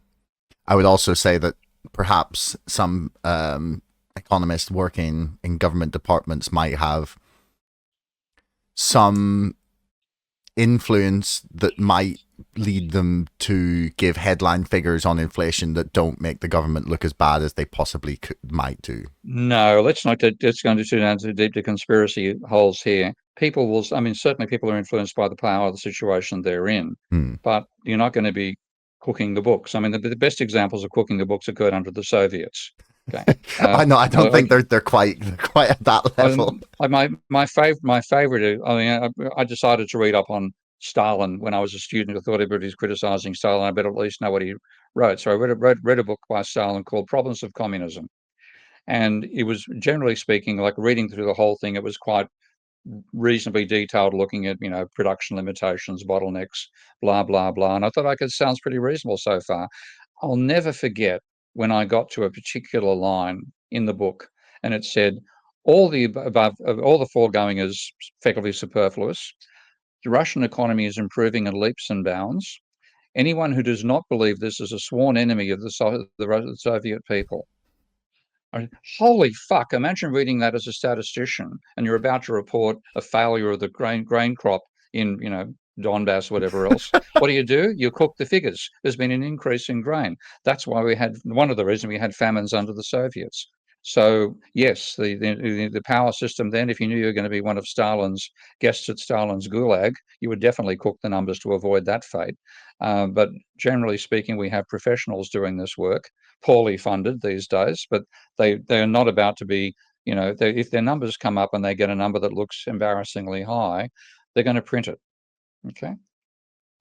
I would also say that perhaps some economists working in government departments might have some influence that might lead them to give headline figures on inflation that don't make the government look as bad as they possibly might do. No, let's not get, it's going to turn down too deep to conspiracy holes here. People will, I mean, certainly people are influenced by the power of the situation they're in, Hmm. but you're not going to be cooking the books. I mean, the best examples of cooking the books occurred under the Soviets. Okay. I know. I don't I, think they're quite at that level. my favorite. I mean, I decided to read up on Stalin when I was a student. I thought everybody's criticizing Stalin. I better at least know what he wrote. So I read a book by Stalin called Problems of Communism, and it was, generally speaking, like reading through the whole thing, it was quite reasonably detailed, looking at production limitations, bottlenecks, blah blah blah. And I thought, okay, it sounds pretty reasonable so far. I'll never forget when I got to a particular line in the book, and it said, all the foregoing is effectively superfluous. The Russian economy is improving in leaps and bounds. Anyone who does not believe this is a sworn enemy of the Soviet people. Holy fuck! Imagine reading that as a statistician, and you're about to report a failure of the grain crop in Donbass, whatever else. What do? You cook the figures. There's been an increase in grain. That's why we had one of the reasons we had famines under the Soviets. So yes, the power system then, if you knew you were going to be one of Stalin's guests at Stalin's gulag, you would definitely cook the numbers to avoid that fate. But generally speaking, we have professionals doing this work, poorly funded these days, but they're not about to be, if their numbers come up and they get a number that looks embarrassingly high, they're going to print it. Okay.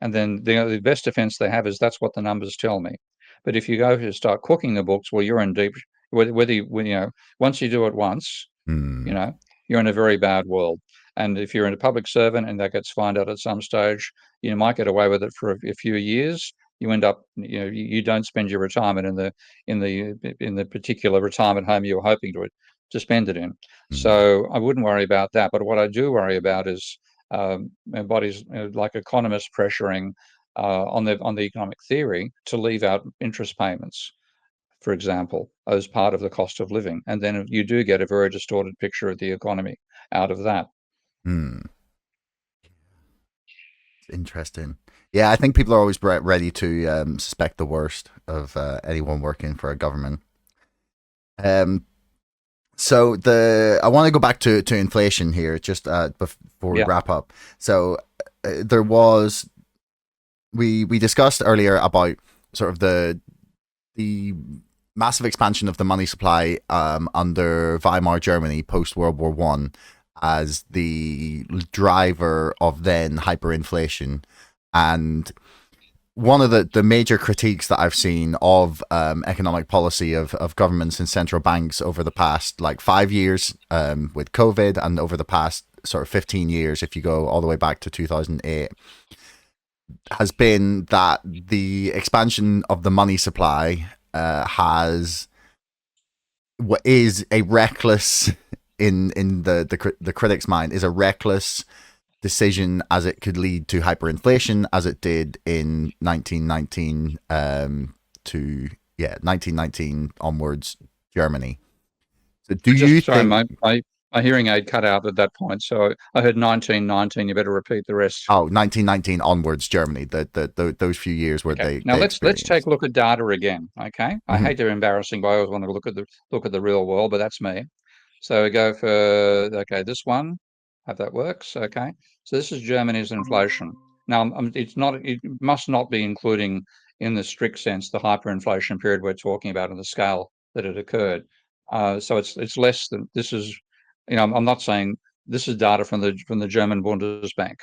And then the best defense they have is that's what the numbers tell me. But if you go to start cooking the books, well, you're in deep, whether once you do it once, you Mm, know, you're in a very bad world. And if you're a public servant and that gets found out at some stage, you might get away with it for a few years. You end up, you don't spend your retirement in the particular retirement home you were hoping to spend it in. mm, So I wouldn't worry about that. But what I do worry about is bodies like economists pressuring on the economic theory to leave out interest payments, for example, as part of the cost of living. And then you do get a very distorted picture of the economy out of that. mm. Interesting. Yeah, I think people are always ready to suspect the worst of anyone working for a government. Um, so I want to go back to inflation here, just before we Yeah, wrap up. So there was we discussed earlier about sort of the massive expansion of the money supply under Weimar Germany post World War One as the driver of then hyperinflation. And one of the major critiques that I've seen of economic policy of governments and central banks over the past like 5 years with COVID, and over the past sort of 15 years, if you go all the way back to 2008, has been that the expansion of the money supply has what is a reckless in the critic's mind is a reckless decision, as it could lead to hyperinflation, as it did in 1919 to 1919 onwards Germany. So do you just sorry, think? my hearing aid cut out at that point, so I heard 1919. You better repeat the rest. Oh, 1919 onwards Germany, those few years where Okay. Now they let's take experienced. a look at data again. Okay. I Mm-hmm. hate to be embarrassing, but I always want to look at the real world, but that's me. So we go for okay, this one. Hope that works. Okay. So this is Germany's inflation. Now it's not. It must not be including in the strict sense the hyperinflation period we're talking about and the scale that it occurred. So it's less than this is. I'm not saying this is data from the German Bundesbank,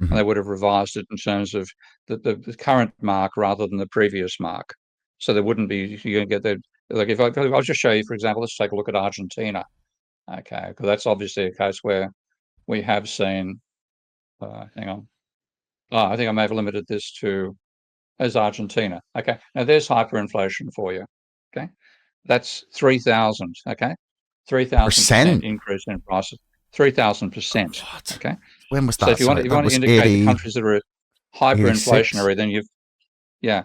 and Mm-hmm. they would have revised it in terms of the current mark rather than the previous mark. So there wouldn't be you're going to get the like if I'll just show you, for example, let's take a look at Argentina. Okay, because that's obviously a case where we have seen. Hang on. Oh, I think I may have limited this to as Argentina. Okay, now there's hyperinflation for you. Okay, that's 3,000. Okay, 3,000% Percent. increase in prices. 3,000%. What? Okay, When was so that? if you want Sorry, to, if you that want to was indicate the 80, countries that are 86. hyperinflationary, then yeah.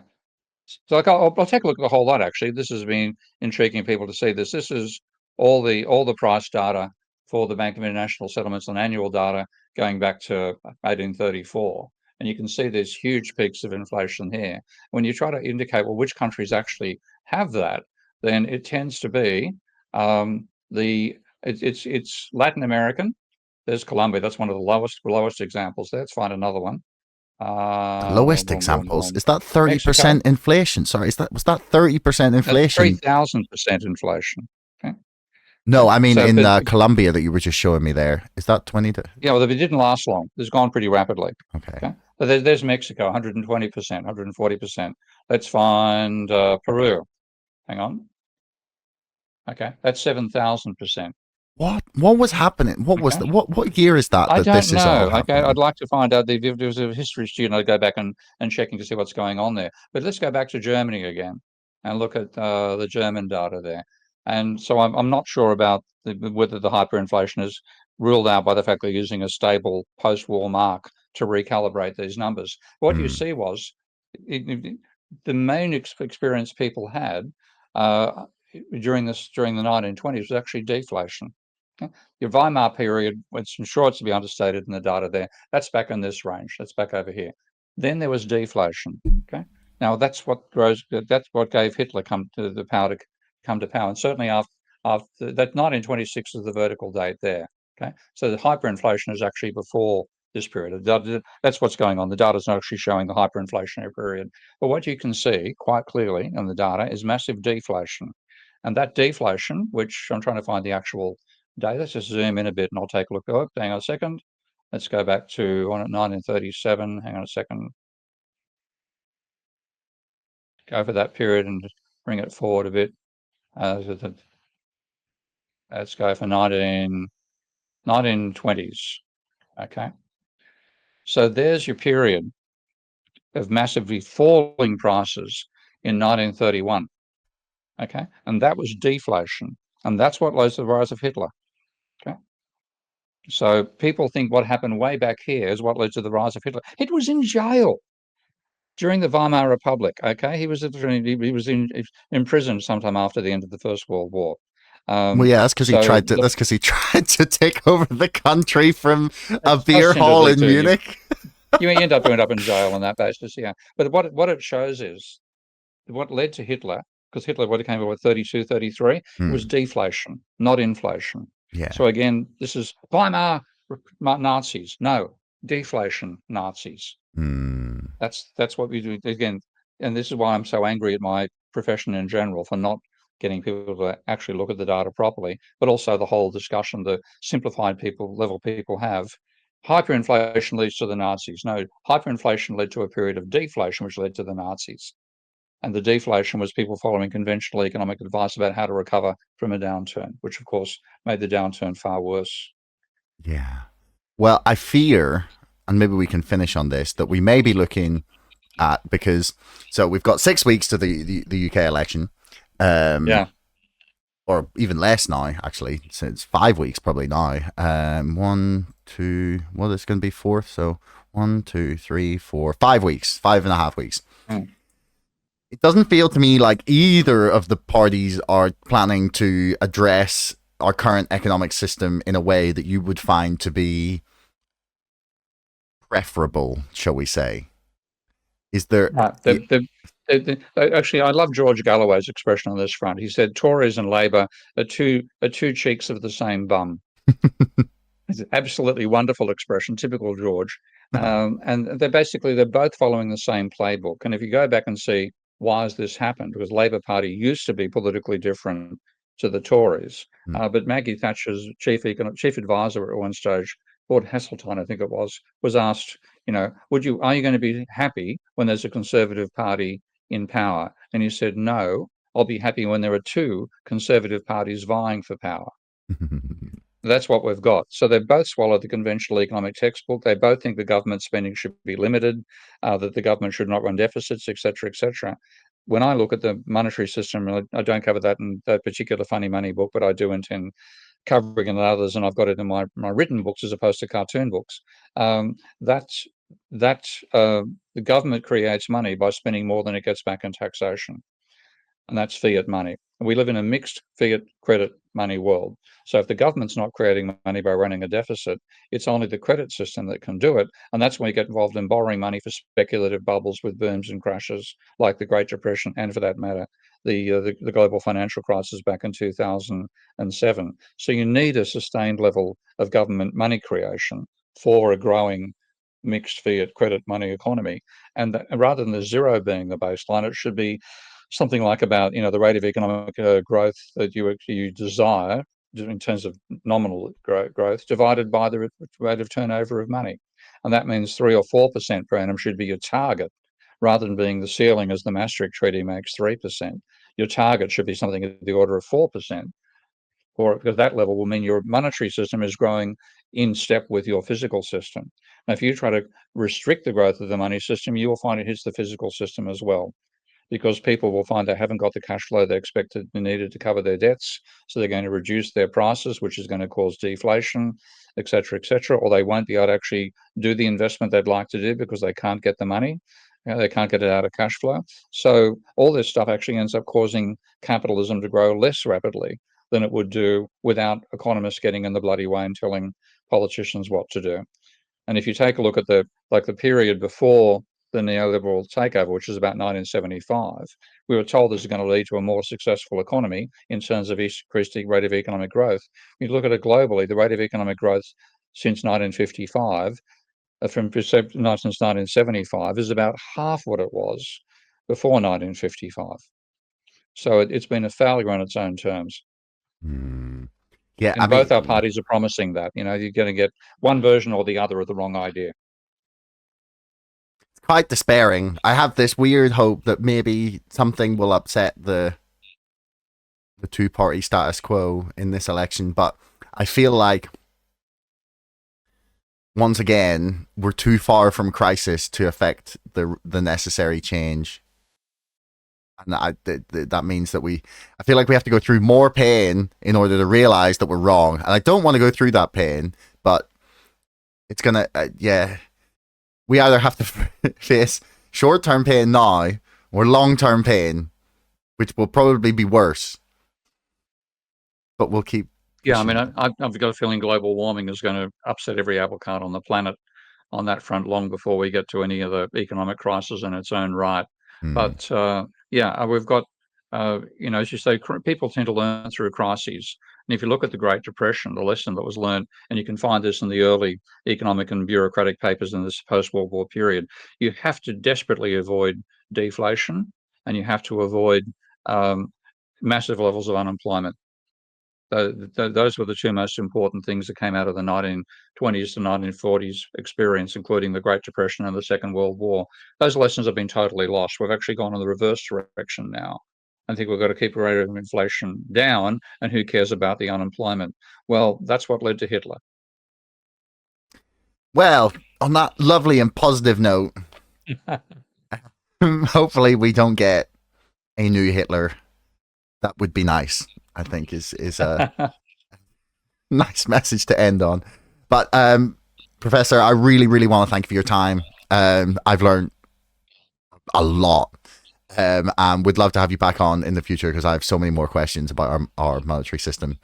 So like I'll take a look at the whole lot. Actually, this has been intriguing people to see this. This is all the price data for the Bank of International Settlements on annual data going back to 1834, and you can see there's huge peaks of inflation here. When you try to indicate well which countries actually have that, then it tends to be it's Latin American. There's Colombia. That's one of the lowest examples there. Let's find another one. The lowest Boom, boom, examples. boom. Is that Mexico. 30% inflation? Sorry, was that 30% That's inflation? 3,000% inflation. Okay. No, Okay. I mean So, in but Colombia that you were just showing me there. Is that 20 to? yeah, well, if it didn't last long, it's gone pretty rapidly. Okay. Okay. But there's Mexico, 120%, 140%. Let's find Peru. Hang on. Okay. That's 7,000%. What was happening? What was Okay. the, what year is that I that don't this is all know. Okay, I'd happening? like to find out if there was a history student. I'd go back and checking to see what's going on there. But let's go back to Germany again and look at the German data there. And so I'm not sure about whether the hyperinflation is ruled out by the fact they're using a stable post-war mark to recalibrate these numbers. What you Hmm. see was the main experience people had uh, during the 1920s was actually deflation. Okay. Your Weimar period, which I'm sure it's to be understated in the data there, that's back in this range. That's back over here. Then there was deflation. Okay. Now that's what gave Hitler come to the power to come to power. And certainly after that 1926 is the vertical date there. Okay. So the hyperinflation is actually before this period. That's what's going on. The data is not actually showing the hyperinflationary period. But what you can see quite clearly in the data is massive deflation. And that deflation, which I'm trying to find the actual data. Let's just zoom in a bit and I'll take a look. Oh, hang on a second. Let's go back to 1937. Hang on a second. go for that period and bring it forward a bit. Let's go for 1920s. Okay. So there's your period of massively falling prices in 1931. Okay. And that was deflation. And that's what led to the rise of Hitler. Okay. So people think what happened way back here is what led to the rise of Hitler. Hitler was in jail during the Weimar Republic. Okay. He was in prison sometime after the end of the First World War. Well, yeah, that's because he So tried to. That's because he tried to take over the country from a beer hall ostensibly in too, Munich. you end up in jail on that basis, yeah. But what it shows is what led to Hitler, because Hitler, what he came over with 32, 33, was deflation, not inflation. Yeah. So again, this is Weimar Nazis. No, deflation Nazis. Mm. That's what we do again, and this is why I'm so angry at my profession in general for not getting people to actually look at the data properly, but also the whole discussion the simplified level people have. Hyperinflation leads to the Nazis. No, hyperinflation led to a period of deflation, which led to the Nazis. And the deflation was people following conventional economic advice about how to recover from a downturn, which of course made the downturn far worse. Yeah. Well, I fear, and maybe we can finish on this, that we may be looking at, because so we've got 6 weeks to the UK election. Yeah. Or even less now, actually. So it's 5 weeks probably now. 1, 2, well, it's going to be 4. So 1, 2, 3, 4, 5 weeks, 5.5 weeks. Mm. It doesn't feel to me like either of the parties are planning to address our current economic system in a way that you would find to be preferable, shall we say. Is there... Actually, I love George Galloway's expression on this front. He said, "Tories and Labor are two cheeks of the same bum." It's an absolutely wonderful expression, typical George. And they're both following the same playbook. And if you go back and see why has this happened, because Labor Party used to be politically different to the Tories, but Maggie Thatcher's chief advisor at one stage, Lord Hasseltine, I think it was asked, are you going to be happy when there's a Conservative Party in power? And he said, no, I'll be happy when there are two Conservative parties vying for power. That's what we've got. So they both swallowed the conventional economic textbook. They both think the government spending should be limited, that the government should not run deficits, etc., etc. When I look at the monetary system, I don't cover that in that particular funny money book, but I do intend covering it in others, and I've got it in my written books as opposed to cartoon books. That's the government creates money by spending more than it gets back in taxation, and that's fiat money. We live in a mixed fiat credit money world. So if the government's not creating money by running a deficit, it's only the credit system that can do it. And that's when you get involved in borrowing money for speculative bubbles with booms and crashes like the Great Depression, and for that matter, the global financial crisis back in 2007. So you need a sustained level of government money creation for a growing mixed fiat credit money economy. And rather than the zero being the baseline, it should be something like about the rate of economic growth that you desire in terms of nominal growth divided by the rate of turnover of money, and that means 3 or 4% per annum should be your target, rather than being the ceiling as the Maastricht Treaty makes 3%. Your target should be something at the order of 4%, or because that level will mean your monetary system is growing in step with your physical system. Now, if you try to restrict the growth of the money system, you will find it hits the physical system as well, because people will find they haven't got the cash flow they expected and needed to cover their debts. So they're going to reduce their prices, which is going to cause deflation, et cetera, or they won't be able to actually do the investment they'd like to do because they can't get the money. They can't get it out of cash flow. So all this stuff actually ends up causing capitalism to grow less rapidly than it would do without economists getting in the bloody way and telling politicians what to do. And if you take a look at the period before the neoliberal takeover, which is about 1975, we were told this is going to lead to a more successful economy in terms of increased rate of economic growth. When you look at it globally, the rate of economic growth since 1955, since 1975, is about half what it was before 1955. So it's been a failure on its own terms. Yeah, I And mean, both our parties are promising that, you're going to get one version or the other of the wrong idea. quite despairing. I have this weird hope that maybe something will upset the two-party status quo in this election, but I feel like once again we're too far from crisis to affect the necessary change, and that means that I feel like we have to go through more pain in order to realize that we're wrong, and I don't want to go through that pain, but it's gonna yeah, we either have to face short-term pain now or long-term pain, which will probably be worse, but we'll keep Yeah, I pushing. mean, I've got a feeling global warming is going to upset every apple cart on the planet on that front long before we get to any of the economic crisis in its own right. Hmm. But yeah, we've got, as you say, people tend to learn through crises. And if you look at the Great Depression, the lesson that was learned, and you can find this in the early economic and bureaucratic papers in this post-World War period, you have to desperately avoid deflation, and you have to avoid um, massive levels of unemployment. Those were the two most important things that came out of the 1920s to 1940s experience, including the Great Depression and the Second World War. Those lessons have been totally lost. We've actually gone in the reverse direction now. I think we've got to keep the rate of inflation down, and who cares about the unemployment? Well, that's what led to Hitler. Well, on that lovely and positive note, hopefully we don't get a new Hitler. That would be nice. I think is a nice message to end on. But Professor, I really, really want to thank you for your time. I've learned a lot. And would love to have you back on in the future because I have so many more questions about our monetary system.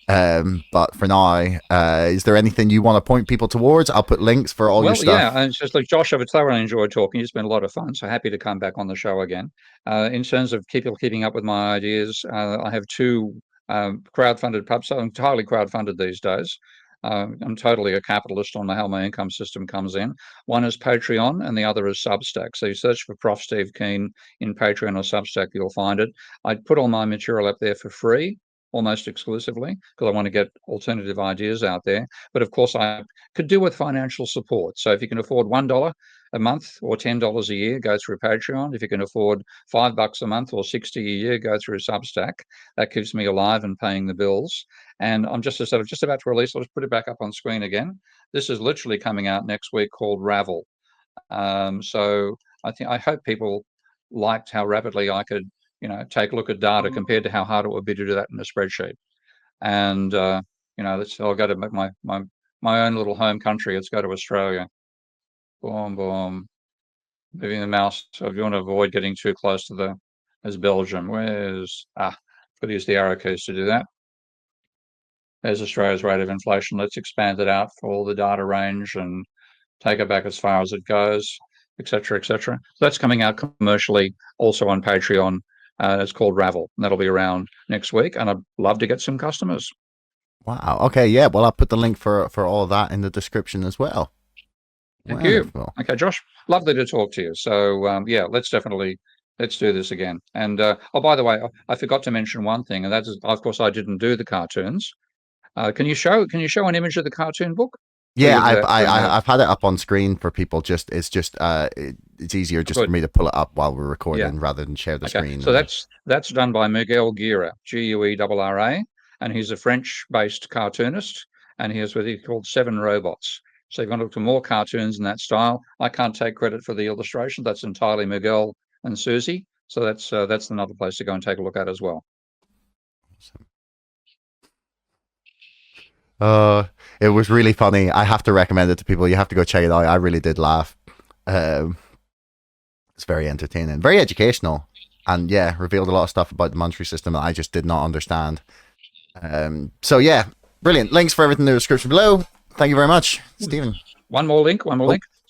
But for now, is there anything you want to point people towards? I'll put links for all your Well, yeah, stuff. and it's just like Josh, I've thoroughly enjoyed talking. It's been a lot of fun, so happy to come back on the show again. In terms of keeping up with my ideas, I have two crowdfunded pubs. So I'm entirely crowdfunded these days. I'm totally a capitalist on how my income system comes in. One is Patreon, and the other is Substack. So you search for Prof. Steve Keen in Patreon or Substack, you'll find it. I put all my material up there for free, almost exclusively, because I want to get alternative ideas out there. But of course, I could do with financial support. So if you can afford $1 a month or $10 a year, go through Patreon. If you can afford $5 a month or 60 a year, go through Substack. That keeps me alive and paying the bills. And I'm just about to release. I'll just put it back up on screen again. This is literally coming out next week, called Ravel. So I hope people liked how rapidly I could, take a look at data compared to how hard it would be to do that in a spreadsheet. And I'll go to my own little home country. Let's go to Australia. Boom, boom. Moving the mouse. So if you want to avoid getting too close to there's Belgium. Got to use the arrow keys to do that. There's Australia's rate of inflation. Let's expand it out for all the data range and take it back as far as it goes, etc., etc. So that's coming out commercially also on Patreon. It's called Ravel, and that'll be around next week. And I'd love to get some customers. Wow. Okay. Yeah. Well, I'll put the link for all of that in the description as well. Thank you. Wonderful. Okay, Josh, lovely to talk to you. So yeah, let's do this again. And by the way, I forgot to mention one thing, and that is, of course, I didn't do the cartoons. Can you show an image of the cartoon book? Or Yeah, you'll do that during the I've had it up on screen for people. It's easier just for good. me to pull it up while we're Yeah. recording rather than share the Okay. screen. So that's done by Miguel Guerra, Guerra, and he's a French-based cartoonist, and he has what he called Seven Robots. So if you want to look for more cartoons in that style, I can't take credit for the illustration. That's entirely Miguel and Susie. So that's another place to go and take a look at as well. It was really funny. I have to recommend it to people. You have to go check it out. I really did laugh. It's very entertaining, very educational, and yeah, revealed a lot of stuff about the monetary system that I just did not understand. So yeah, brilliant. Links for everything in the description below. Thank you very much, Stephen. One more link.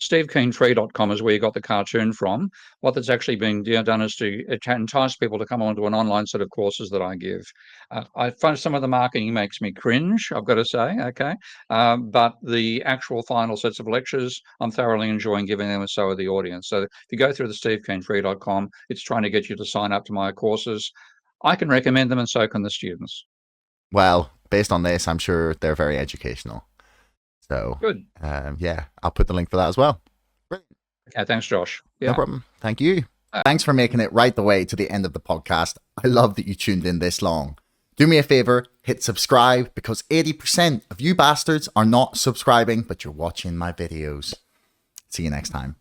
SteveKeenFree.com is where you got the cartoon from. What that's actually being done is to entice people to come onto an online set of courses that I give. I find some of the marketing makes me cringe, I've got to say, okay? But the actual final sets of lectures, I'm thoroughly enjoying giving them, and so are the audience. So if you go through the SteveKeenFree.com, it's trying to get you to sign up to my courses. I can recommend them, and so can the students. Well, based on this, I'm sure they're very educational. So, Good. yeah, I'll put the link for that as well. Brilliant. Okay, thanks, Josh. No Yeah. problem. Thank you. Thanks for making it right the way to the end of the podcast. I love that you tuned in this long. Do me a favor, hit subscribe, because 80% of you bastards are not subscribing, but you're watching my videos. See you next time.